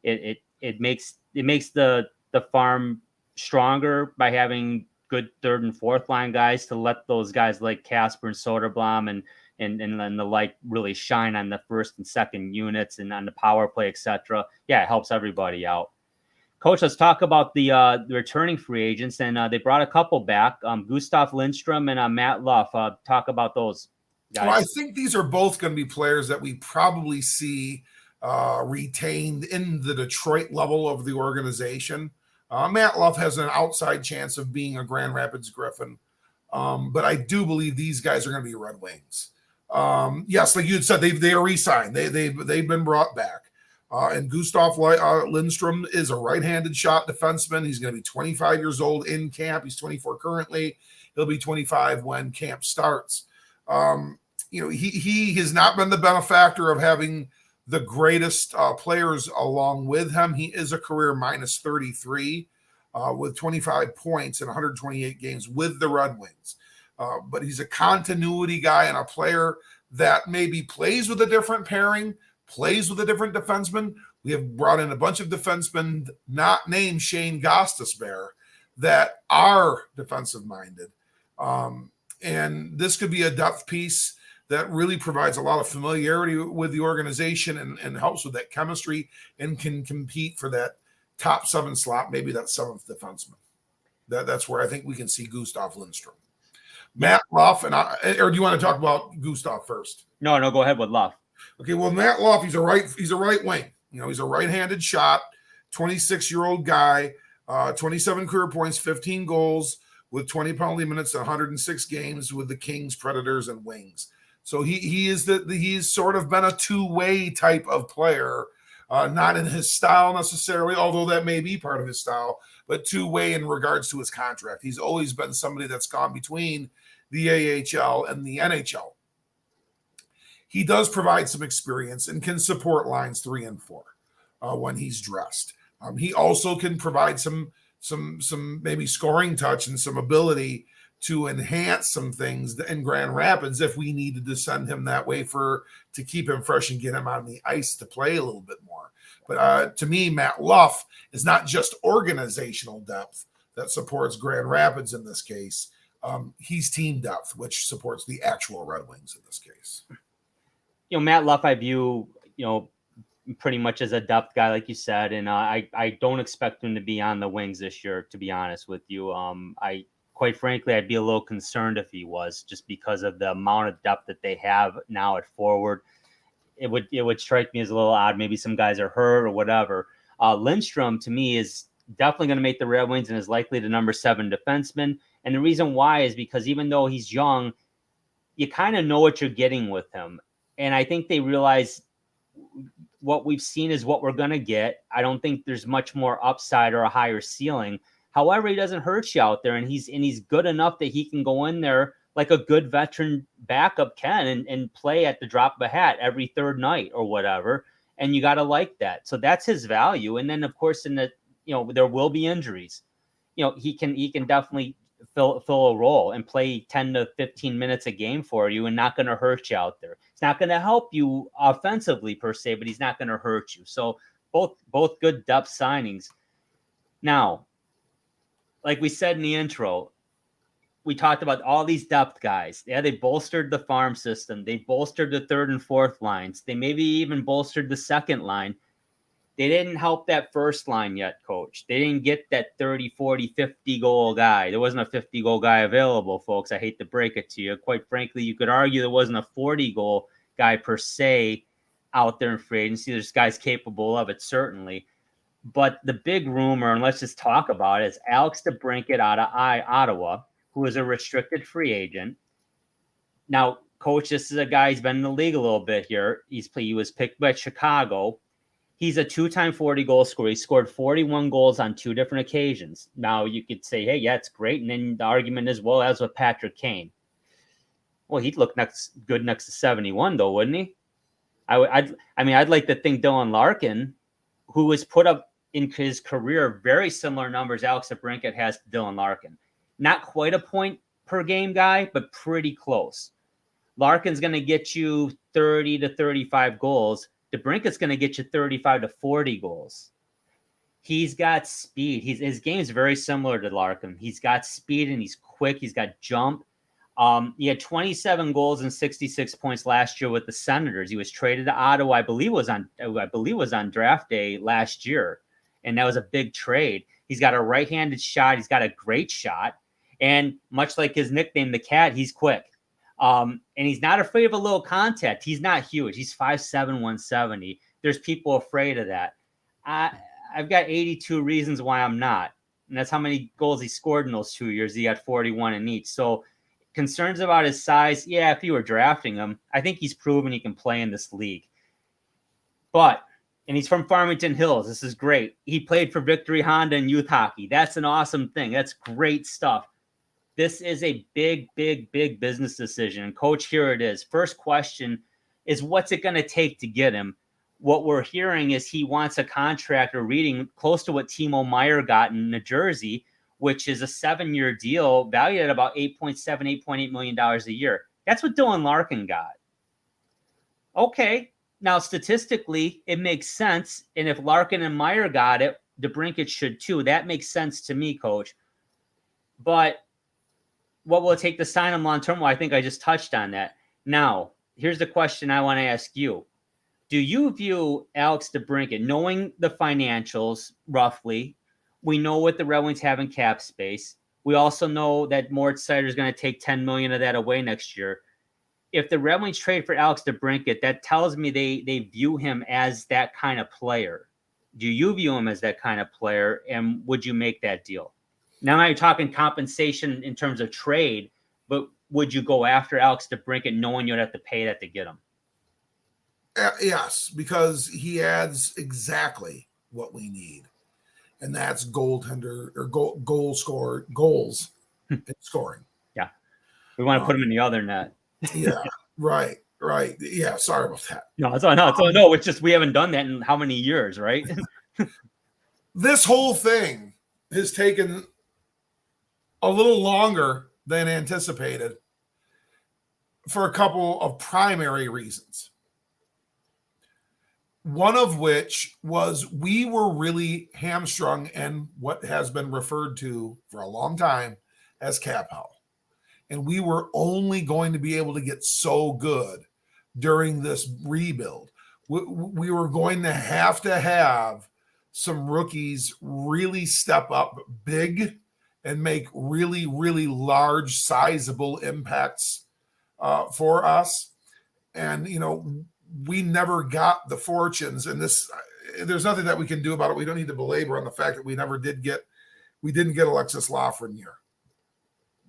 it makes the farm stronger by having good 3rd and 4th line guys to let those guys like Casper and Soderblom and the like really shine on the 1st and 2nd units and on the power play, etc. Yeah, it helps everybody out. Coach, let's talk about the returning free agents, and they brought a couple back, Gustav Lindstrom and Matt Luff. Talk about those guys. Well, I think these are both going to be players that we probably see retained in the Detroit level of the organization. Matt Luff has an outside chance of being a Grand Rapids Griffin, but I do believe these guys are going to be Red Wings. Yes, like you had said, they are re-signed. They've been brought back. And Gustav Lindstrom is a right-handed shot defenseman. He's going to be 25 years old in camp. He's 24 currently. He'll be 25 when camp starts. He has not been the benefactor of having the greatest players along with him. He is a career minus 33 with 25 points in 128 games with the Red Wings. But he's a continuity guy and a player that maybe plays with a different pairing, plays with a different defenseman. We have brought in a bunch of defensemen not named Shane Gostisbehere that are defensive-minded. And this could be a depth piece that really provides a lot of familiarity with the organization and helps with that chemistry and can compete for that top 7 slot, maybe that 7th defenseman. That's where I think we can see Gustav Lindstrom. Matt Luff, or do you want to talk about Gustav first? No, go ahead with Luff. Okay, well, Matt Luff, he's a right wing. He's a right-handed shot, 26-year-old guy, 27 career points, 15 goals with 20 penalty minutes, 106 games with the Kings, Predators, and Wings. So he's sort of been a two-way type of player, not in his style necessarily, although that may be part of his style, but two-way in regards to his contract. He's always been somebody that's gone between the AHL and the NHL. He does provide some experience and can support lines 3 and 4 when he's dressed. He also can provide some maybe scoring touch and some ability to enhance some things in Grand Rapids if we needed to send him that way to keep him fresh and get him on the ice to play a little bit more. But to me, Matt Luff is not just organizational depth that supports Grand Rapids in this case. He's team depth, which supports the actual Red Wings in this case. Matt Luff, I view, pretty much as a depth guy, like you said, and I don't expect him to be on the Wings this year, to be honest with you. Quite frankly, I'd be a little concerned if he was, just because of the amount of depth that they have now at forward. It would strike me as a little odd. Maybe some guys are hurt or whatever. Lindstrom, to me, is definitely going to make the Red Wings and is likely the number 7 defenseman. And the reason why is because even though he's young, you kind of know what you're getting with him. And I think they realize what we've seen is what we're going to get. I don't think there's much more upside or a higher ceiling. However, he doesn't hurt you out there, and he's good enough that he can go in there like a good veteran backup can and play at the drop of a hat every third night or whatever. And you got to like that. So that's his value. And then, of course, there will be injuries. He can definitely fill a role and play 10 to 15 minutes a game for you and not going to hurt you out there. It's not going to help you offensively per se, but he's not going to hurt you. So both good depth signings. Now, like we said in the intro, we talked about all these depth guys. Yeah, they bolstered the farm system. They bolstered the 3rd and 4th lines. They maybe even bolstered the 2nd line. They didn't help that 1st line yet, Coach. They didn't get that 30, 40, 50 goal guy. There wasn't a 50 goal guy available, folks. I hate to break it to you. Quite frankly, you could argue there wasn't a 40 goal guy per se out there in free agency. There's guys capable of it, certainly. But the big rumor, and let's just talk about it, is Alex Debrincat out of Ottawa, who is a restricted free agent. Now, Coach, this is a guy who's been in the league a little bit here. He was picked by Chicago. He's a 2-time 40-goal scorer. He scored 41 goals on 2 different occasions. Now, you could say, hey, yeah, it's great. And then the argument is, well, as with Patrick Kane. Well, he'd look good next to 71, though, wouldn't he? I'd like to think Dylan Larkin, who was put up in his career very similar numbers Alex Debrincat has to Dylan Larkin. Not quite a point per game guy, but pretty close. Larkin's going to get you 30 to 35 goals. Debrincat's going to get you 35 to 40 goals. He's got speed. His game is very similar to Larkin. He's got speed and he's quick. He's got jump. He had 27 goals and 66 points last year with the Senators. He was traded to Ottawa, I believe was on draft day last year, and that was a big trade. He's got a right-handed shot. He's got a great shot, and much like his nickname, the Cat, he's quick. And he's not afraid of a little contact. He's not huge. He's 5'7", 170. There's people afraid of that. I've got 82 reasons why I'm not, and that's how many goals he scored in those 2 years. He got 41 in each. So concerns about his size, yeah, if you were drafting him, I think he's proven he can play in this league. But And he's from Farmington Hills. This is great. He played for Victory Honda in youth hockey. That's an awesome thing. That's great stuff. This is a big, big, big business decision. And coach, here it is. First question is, what's it going to take to get him? What we're hearing is he wants a contract, or reading close to what Timo Meyer got in New Jersey, which is a 7-year deal valued at about $8.8 million a year. That's what Dylan Larkin got. Okay. Now, statistically, it makes sense. And if Larkin and Meyer got it, Debrincat should too. That makes sense to me, coach. But what will it take to sign him long term? Well, I think I just touched on that. Now, here's the question I want to ask you. Do you view Alex Debrincat, knowing the financials roughly, we know what the Red Wings have in cap space. We also know that Moritz Seider is going to take $10 million of that away next year. If the Red Wings trade for Alex Debrincat, that tells me they view him as that kind of player. Do you view him as that kind of player, and would you make that deal? Now, I'm not talking compensation in terms of trade, but would you go after Alex Debrincat knowing you'd have to pay that to get him? Yes, because he adds exactly what we need, and that's goaltender or goals and scoring. Yeah, we want to put him in the other net. Yeah, right. Yeah, sorry about that. No, it's just we haven't done that in how many years, right? This whole thing has taken a little longer than anticipated for a couple of primary reasons. One of which was we were really hamstrung in what has been referred to for a long time as cap hell. And we were only going to be able to get so good during this rebuild. We were going to have some rookies really step up big and make really, really large, sizable impacts for us. And, we never got the fortunes, and there's nothing that we can do about it. We don't need to belabor on the fact that we didn't get Alexis Lafreniere.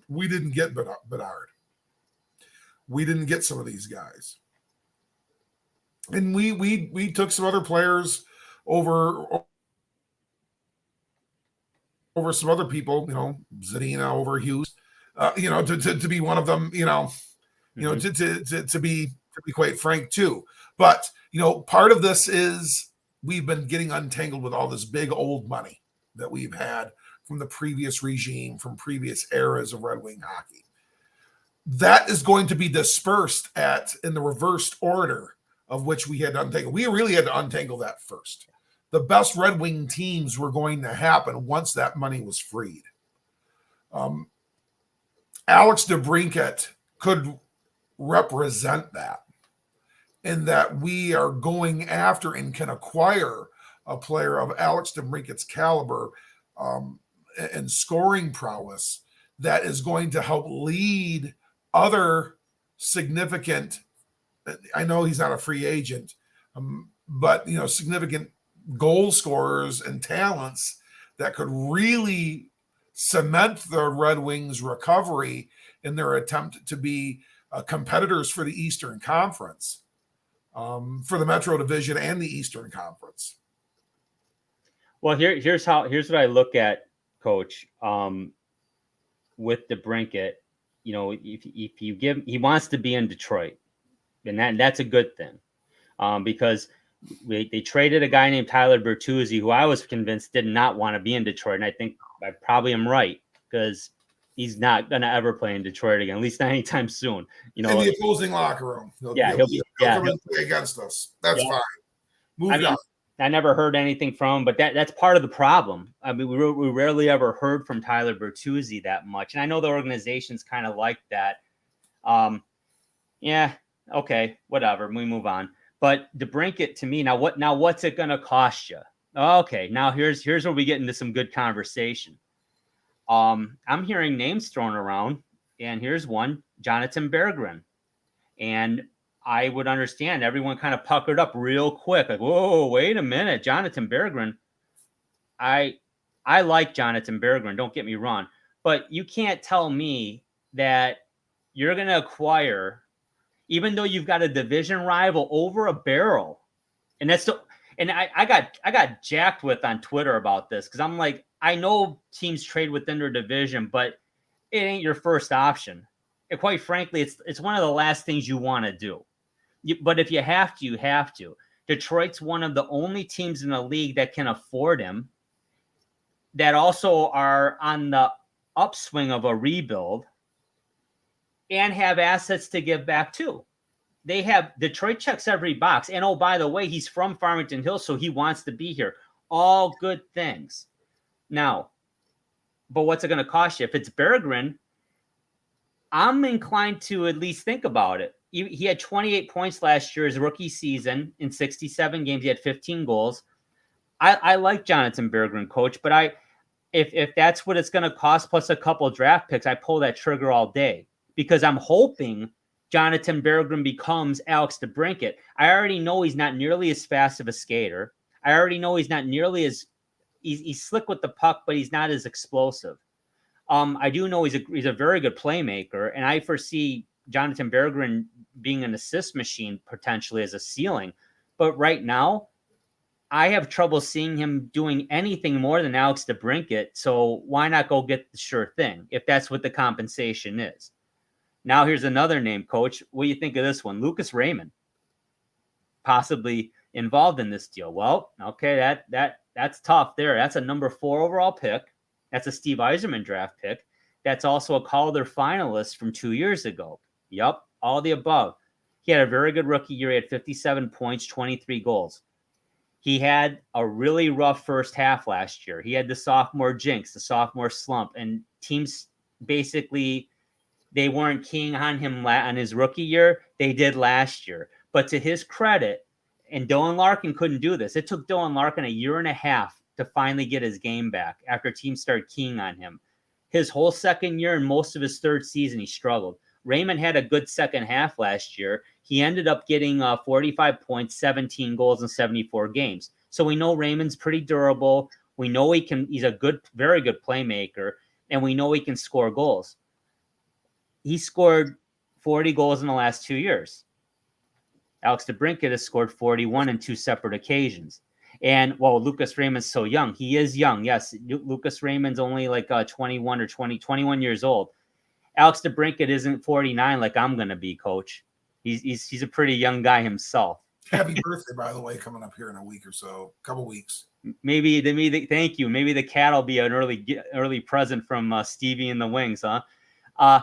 We didn't get Bedard. We didn't get some of these guys. And we took some other players over some other people, Zadina over Hughes, to be one of them, to be quite frank too. But, part of this is we've been getting untangled with all this big old money that we've had from the previous regime, from previous eras of Red Wing hockey. That is going to be dispersed in the reversed order of which we had to untangle. We really had to untangle that first. The best Red Wing teams were going to happen once that money was freed. Alex Debrincat could represent that, in that we are going after and can acquire a player of Alex Debrincat's caliber and scoring prowess that is going to help lead other significant, I know he's not a free agent, but significant goal scorers and talents that could really cement the Red Wings' recovery in their attempt to be competitors for the Eastern Conference, for the Metro Division and the Eastern Conference. Well, here's what I look at, Coach. With Debrincat, if you give, he wants to be in Detroit, and that's a good thing, because they traded a guy named Tyler Bertuzzi, who I was convinced did not want to be in Detroit, and I think I probably am right, because he's not going to ever play in Detroit again, at least not anytime soon. In the opposing locker room. He'll come and play against us. That's fine. Move on. I never heard anything from him, but that's part of the problem. I mean, we rarely ever heard from Tyler Bertuzzi that much. And I know the organization's kind of like that. Yeah, okay, whatever. We move on. But Debrincat, to me, now what's it going to cost you? Okay, now here's where we get into some good conversation. I'm hearing names thrown around, and here's one, Jonathan Berggren. And I would understand everyone kind of puckered up real quick. Like, whoa, wait a minute. Jonathan Berggren. I like Jonathan Berggren. Don't get me wrong. But you can't tell me that you're going to acquire, even though you've got a division rival, over a barrel. And And I got jacked with on Twitter about this because I'm like, I know teams trade within their division, but it ain't your first option. And quite frankly, it's one of the last things you want to do. But if you have to, you have to. Detroit's one of the only teams in the league that can afford him, that also are on the upswing of a rebuild and have assets to give back too. They have Detroit checks every box. And oh, by the way, he's from Farmington Hills, so he wants to be here. All good things. Now, but what's it going to cost you? If it's Berggren, I'm inclined to at least think about it. He had 28 points last year, his rookie season. In 67 games, he had 15 goals. I like Jonathan Berggren, coach, but if that's what it's going to cost plus a couple draft picks, I pull that trigger all day because I'm hoping Jonathan Berggren becomes Alex Debrincat. I already know he's not nearly as fast of a skater. I already know he's not nearly as he's slick with the puck, but he's not as explosive. I do know he's a very good playmaker, and I foresee Jonathan Berggren being an assist machine potentially as a ceiling. But right now, I have trouble seeing him doing anything more than Alex Debrincat. So why not go get the sure thing if that's what the compensation is? Now here's another name, coach. What do you think of this one? Lucas Reimer, possibly involved in this deal. Well, okay, that's tough there. That's a number 4 overall pick. That's a Steve Yzerman draft pick. That's also a Calder finalist from 2 years ago. Yup, all the above. He had a very good rookie year. He had 57 points, 23 goals. He had a really rough first half last year. He had the sophomore jinx, the sophomore slump, and teams basically, they weren't keying on him on his rookie year. They did last year. But to his credit, and Dylan Larkin couldn't do this. It took Dylan Larkin a year and a half to finally get his game back after teams started keying on him. His whole second year and most of his third season, he struggled. Reimer had a good second half last year. He ended up getting 45 points, 17 goals in 74 games. So we know Reimer's pretty durable. We know he's a good, very good playmaker, and we know he can score goals. He scored 40 goals in the last 2 years. Alex Debrincat has scored 41 in 2 separate occasions. And while Lucas Reimer's so young, he is young. Yes, Lucas Reimer's only like 21 or 21 years old. Alex Debrincat isn't 49 like I'm going to be, coach. He's a pretty young guy himself. Happy birthday, by the way, coming up here in a week or so, couple weeks. Thank you. Maybe the cat will be an early present from Stevie and the Wings, huh?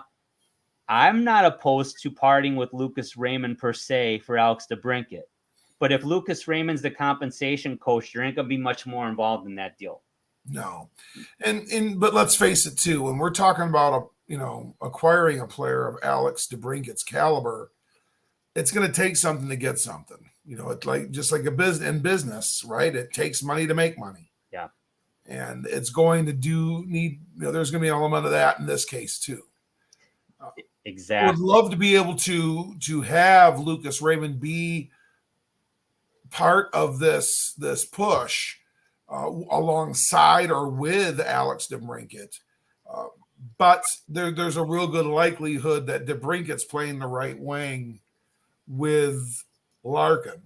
I'm not opposed to parting with Lucas Reimer per se for Alex Debrincat. But if Lucas Reimer's the compensation coach, there ain't going to be much more involved in that deal. No. But let's face it, too, when we're talking about, acquiring a player of Alex Debrincat's caliber, it's going to take something to get something. It's like just like in business, right? It takes money to make money. Yeah. And it's going to there's going to be an element of that in this case, too. Exactly. I would love to be able to have Lucas Reimer be part of this push alongside or with Alex Debrincat. But there's a real good likelihood that Debrincat's playing the right wing with Larkin.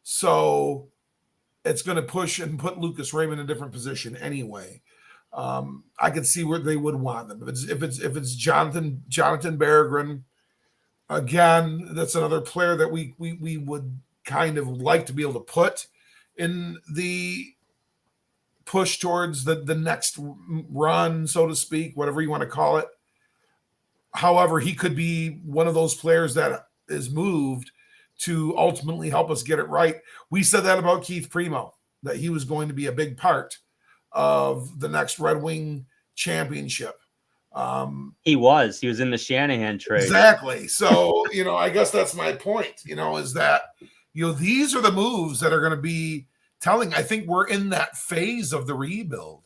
So it's going to push and put Lucas Reimer in a different position anyway. I could see where they would want them. If it's Jonathan Berggren, again, that's another player that we would kind of like to be able to put in the push towards the next run, so to speak, whatever you want to call it. However, he could be one of those players that is moved to ultimately help us get it right. We said that about Keith Primo, that he was going to be a big part of the next Red Wing championship. He was in the Shanahan trade. Exactly. So, I guess that's my point, is that, these are the moves that are going to be telling. I think we're in that phase of the rebuild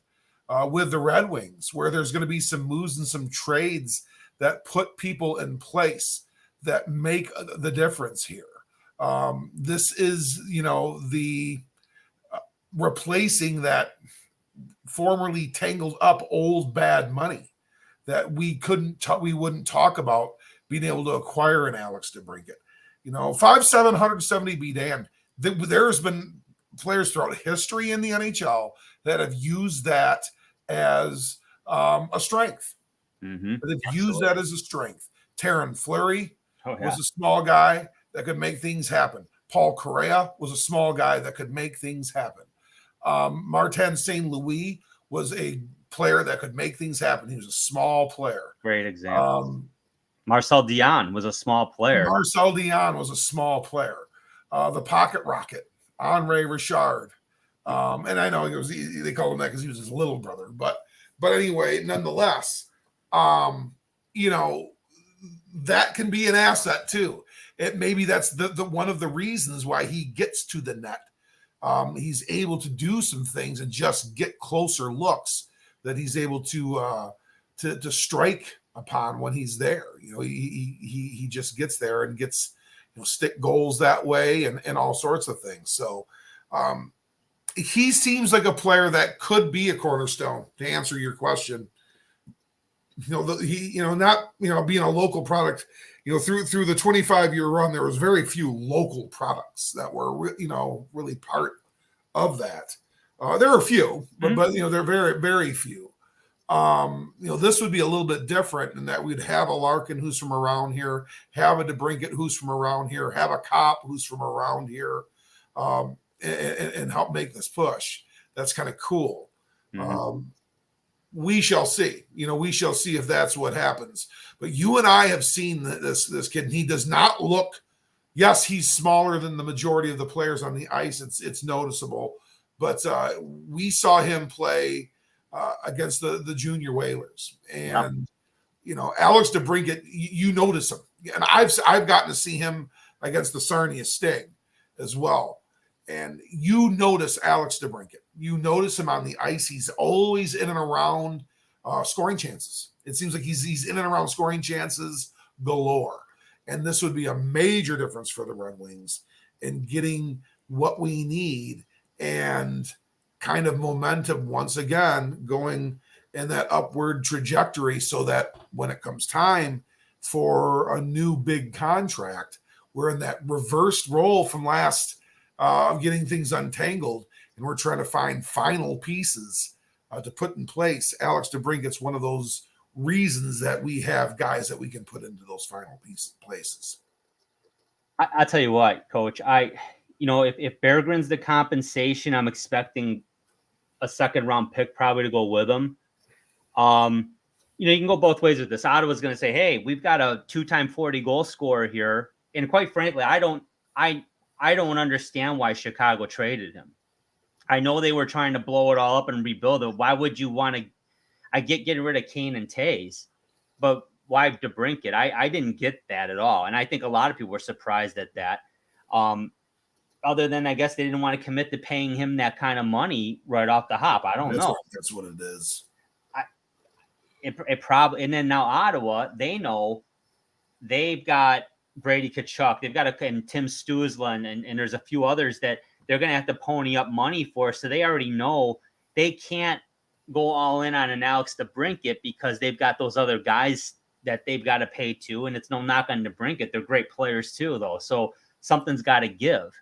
with the Red Wings where there's going to be some moves and some trades that put people in place that make the difference here. This is, the replacing that formerly tangled up old bad money that we wouldn't talk about being able to acquire an Alex Debrincat. 5'7", 170 be damned. There's been players throughout history in the NHL that have used that as a strength. Mm-hmm. They've used that as a strength. Terran Fleury was a small guy that could make things happen. Paul Correa was a small guy that could make things happen. Martin St. Louis was a player that could make things happen. He was a small player. Great example. Marcel Dion was a small player. Marcel Dion was a small player. The Pocket Rocket, Henri Richard. And I know they called him that because he was his little brother. But anyway, nonetheless, you know, that can be an asset too. Maybe that's the one of the reasons why he gets to the net. He's able to do some things and just get closer looks that he's able to strike upon when he's there. You know, he just gets there and gets, you know, stick goals that way and all sorts of things. So he seems like a player that could be a cornerstone, to answer your question. You know, not, you know, being a local product, you know, through the 25-year run, there was very few local products that were, you know, really part of that. There are a few, but you know, they're very, very few. You know, this would be a little bit different in that we'd have a Larkin who's from around here, have a Debrincat who's from around here, have a Cop who's from around here, and help make this push. That's kind of cool. We shall see. You know, we shall see if that's what happens. But you and I have seen this kid, and he does not look. Yes, he's smaller than the majority of the players on the ice. It's noticeable, but we saw him play against the junior Whalers, and you know, Alex Debrincat. You notice him, and I've gotten to see him against the Sarnia Sting as well. And you notice Alex Debrincat. You notice him on the ice. He's always in and around scoring chances. It seems like he's in and around scoring chances galore. And this would be a major difference for the Red Wings in getting what we need and kind of momentum once again going in that upward trajectory, so that when it comes time for a new big contract, we're in that reversed role from last of getting things untangled, and we're trying to find final pieces to put in place. Alex Debrincat's one of those reasons that we have guys that we can put into those final places. I'll tell you what, Coach. You know, if Berggren's the compensation, I'm expecting a second round pick probably to go with him. You know, you can go both ways with this. Ottawa's going to say, "Hey, we've got a 2-time 40 goal scorer here," and quite frankly, I don't understand why Chicago traded him. I know they were trying to blow it all up and rebuild it. Why would you want to? I get rid of Kane and Tays, but why Debrincat? I didn't get that at all, and I think a lot of people were surprised at that. Other than, I guess, they didn't want to commit to paying him that kind of money right off the hop. I don't know. That's what it is. It probably, and then now Ottawa, they know they've got Brady Tkachuk, they've got and Tim Stützle, and there's a few others that they're going to have to pony up money for. So they already know they can't go all in on an Alex Debrincat because they've got those other guys that they've got to pay to. And it's no knock on Debrincat. They're great players too, though. So something's got to give.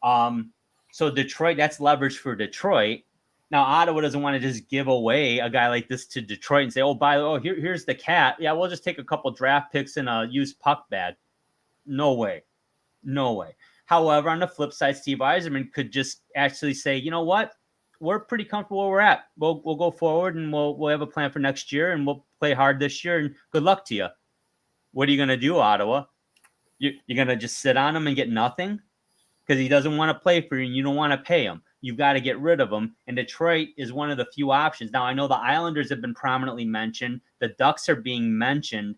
So Detroit, that's leverage for Detroit. Now, Ottawa doesn't want to just give away a guy like this to Detroit and say, here's the cat. Yeah, we'll just take a couple draft picks and a used puck bag. No way. No way. However, on the flip side, Steve Yzerman could just actually say, you know what? We're pretty comfortable where we're at. We'll go forward and we'll have a plan for next year, and we'll play hard this year, and good luck to you. What are you going to do, Ottawa? You're going to just sit on him and get nothing? Because he doesn't want to play for you and you don't want to pay him. You've got to get rid of him. And Detroit is one of the few options. Now, I know the Islanders have been prominently mentioned. The Ducks are being mentioned.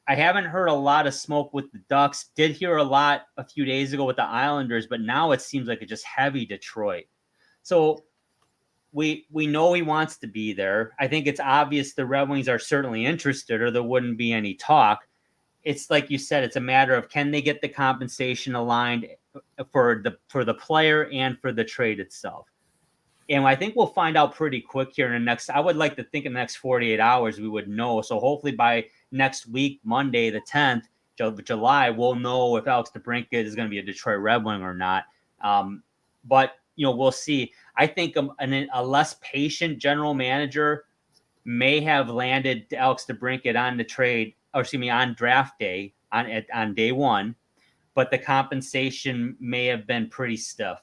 I haven't heard a lot of smoke with the Ducks. Did hear a lot a few days ago with the Islanders, but now it seems like it's just heavy Detroit. So we know he wants to be there. I think it's obvious the Red Wings are certainly interested, or there wouldn't be any talk. It's like you said, it's a matter of, can they get the compensation aligned for the player and for the trade itself. And I think we'll find out pretty quick here in the next, I would like to think in the next 48 hours, we would know. So hopefully by next week, Monday, the 10th of July, we'll know if Alex Debrincat is going to be a Detroit Red Wing or not. But we'll see. I think a less patient general manager may have landed Alex Debrincat on the trade, or excuse me, on draft day on day one, but the compensation may have been pretty stiff.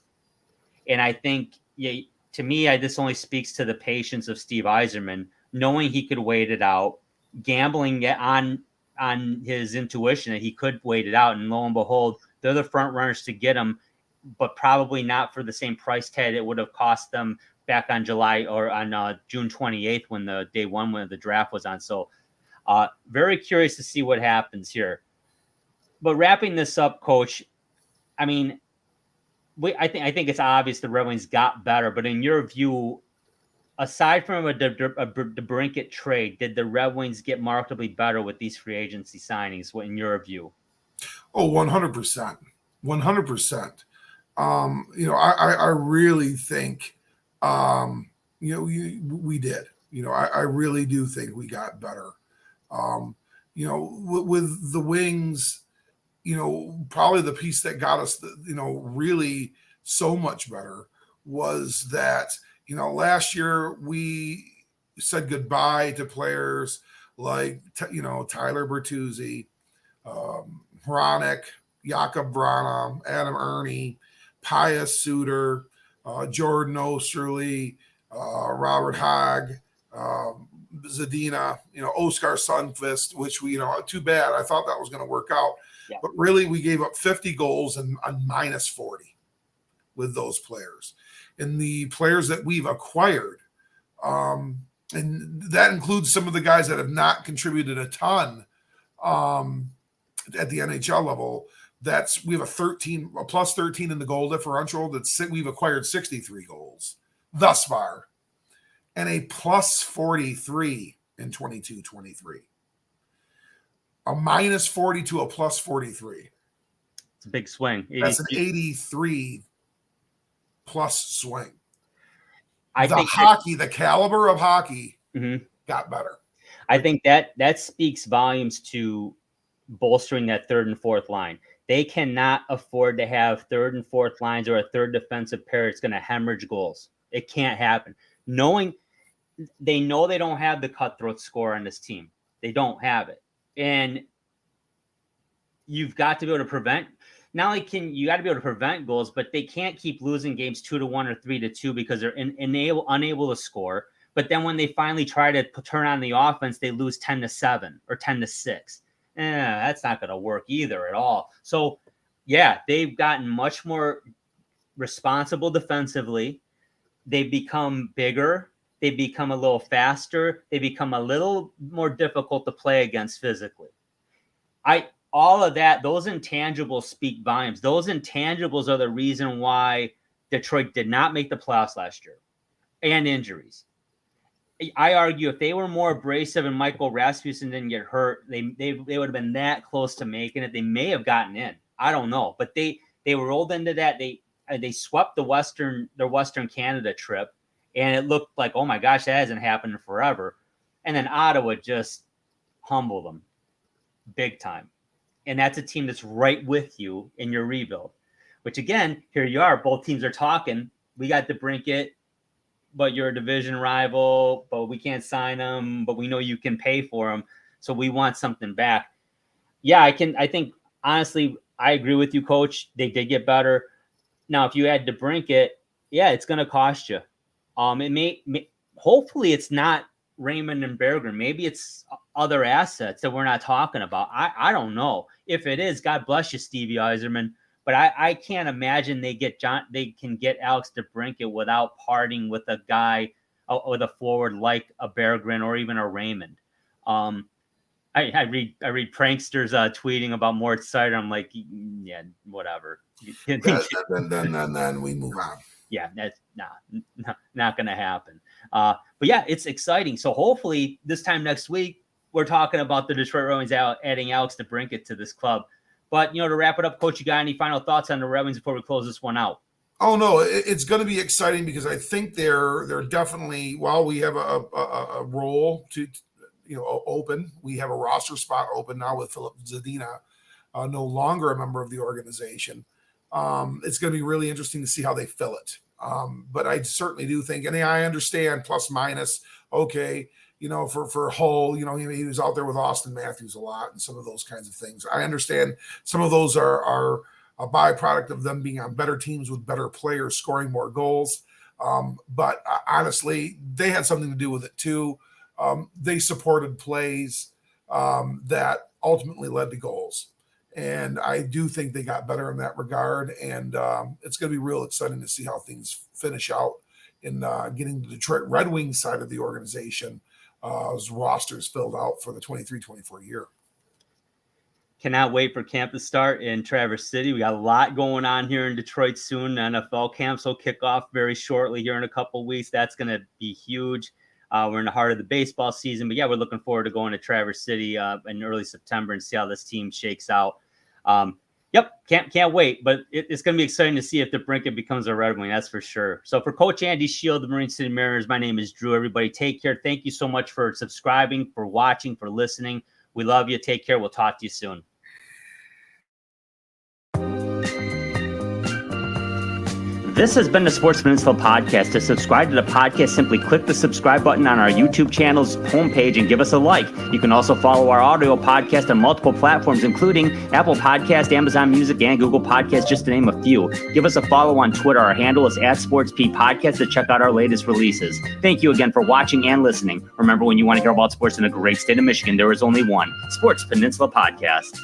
And I think, to me, this only speaks to the patience of Steve Yzerman, knowing he could wait it out, gambling on his intuition that he could wait it out, and lo and behold, they're the front runners to get him, but probably not for the same price tag it would have cost them back on July or on June 28th when the day one when the draft was on. So very curious to see what happens here. But wrapping this up, Coach, I mean, I think it's obvious the Red Wings got better, but in your view, aside from a Debrincat trade, did the Red Wings get markedly better with these free agency signings? What in your view? Oh, 100%. 100%. I really think, we did. I really do think we got better. With the Wings, probably the piece that got us, really so much better was that, last year we said goodbye to players like, Tyler Bertuzzi, Hronek, Jakob Vrana, Adam Ernie, Pius Suter, Jordan Osterley, Robert Haag, Zadina, Oskar Sundqvist, which too bad. I thought that was going to work out. Yeah. But really, we gave up 50 goals and minus 40 with those players. And the players that we've acquired, and that includes some of the guys that have not contributed a ton at the NHL level. We have a plus 13 in the goal differential. We've acquired 63 goals thus far, and a plus 43 in 22-23. A minus 40 to a plus 43. It's a big swing. That's an 83 plus swing. I think the caliber of hockey got better. I think that speaks volumes to bolstering that third and fourth line. They cannot afford to have third and fourth lines or a third defensive pair that's going to hemorrhage goals. It can't happen. They know they don't have the cutthroat score on this team. They don't have it. And you've got to be able to prevent. Not only you got to be able to prevent goals, but they can't keep losing games 2-1 or 3-2 because they're unable to score. But then when they finally try to turn on the offense, they lose 10-7 or 10-6. That's not going to work either at all. So, yeah, they've gotten much more responsible defensively. They've become bigger. They become a little faster. They become a little more difficult to play against physically. All of that, those intangibles speak volumes. Those intangibles are the reason why Detroit did not make the playoffs last year, and injuries. I argue if they were more abrasive and Michael Rasmussen didn't get hurt, they would have been that close to making it. They may have gotten in. I don't know, but they rolled into that. They swept their Western Canada trip. And it looked like, oh my gosh, that hasn't happened in forever. And then Ottawa just humbled them big time. And that's a team that's right with you in your rebuild, which again, here you are. Both teams are talking. We got Debrincat, but you're a division rival, but we can't sign them, but we know you can pay for them. So we want something back. Yeah, I think, honestly, I agree with you, Coach. They did get better. Now, if you add Debrincat, yeah, it's going to cost you. It may hopefully it's not Reimer and Berggren. Maybe it's other assets that we're not talking about. I don't know. If it is, God bless you, Stevie Yzerman. But I can't imagine they can get Alex Debrincat without parting with a guy with a forward like a Berggren or even a Raymond. I read pranksters tweeting about Mort Seider. I'm like, yeah, whatever. Then we move on. Yeah, that's not going to happen. But yeah, it's exciting. So hopefully this time next week, we're talking about the Detroit Red Wings adding Alex Debrincat to this club. But, to wrap it up, Coach, you got any final thoughts on the Red Wings before we close this one out? Oh, no, it's going to be exciting because I think they're definitely, while we have a role to open, we have a roster spot open now with Philip Zadina, no longer a member of the organization. It's going to be really interesting to see how they fill it. But I certainly do think, and I understand plus minus, okay, for Hull, he was out there with Austin Matthews a lot and some of those kinds of things. I understand some of those are a byproduct of them being on better teams with better players scoring more goals. But honestly, they had something to do with it too. They supported plays that ultimately led to goals. And I do think they got better in that regard. And it's going to be real exciting to see how things finish out in getting the Detroit Red Wings side of the organization as rosters filled out for the 23-24 year. Cannot wait for camp to start in Traverse City. We got a lot going on here in Detroit soon. NFL camps will kick off very shortly here in a couple weeks. That's going to be huge. We're in the heart of the baseball season, but yeah, we're looking forward to going to Traverse City in early September and see how this team shakes out. Yep, can't wait, but it's going to be exciting to see if Debrincat becomes a Red Wing, that's for sure. So for Coach Andy Shield, the Marine City Mariners, my name is Drew. Everybody take care. Thank you so much for subscribing, for watching, for listening. We love you. Take care. We'll talk to you soon. This has been the Sports Peninsula Podcast. To subscribe to the podcast, simply click the subscribe button on our YouTube channel's homepage and give us a like. You can also follow our audio podcast on multiple platforms, including Apple Podcast, Amazon Music, and Google Podcasts, just to name a few. Give us a follow on Twitter. Our handle is @SportsPPodcast to check out our latest releases. Thank you again for watching and listening. Remember, when you want to hear about sports in the great state of Michigan, there is only one Sports Peninsula Podcast.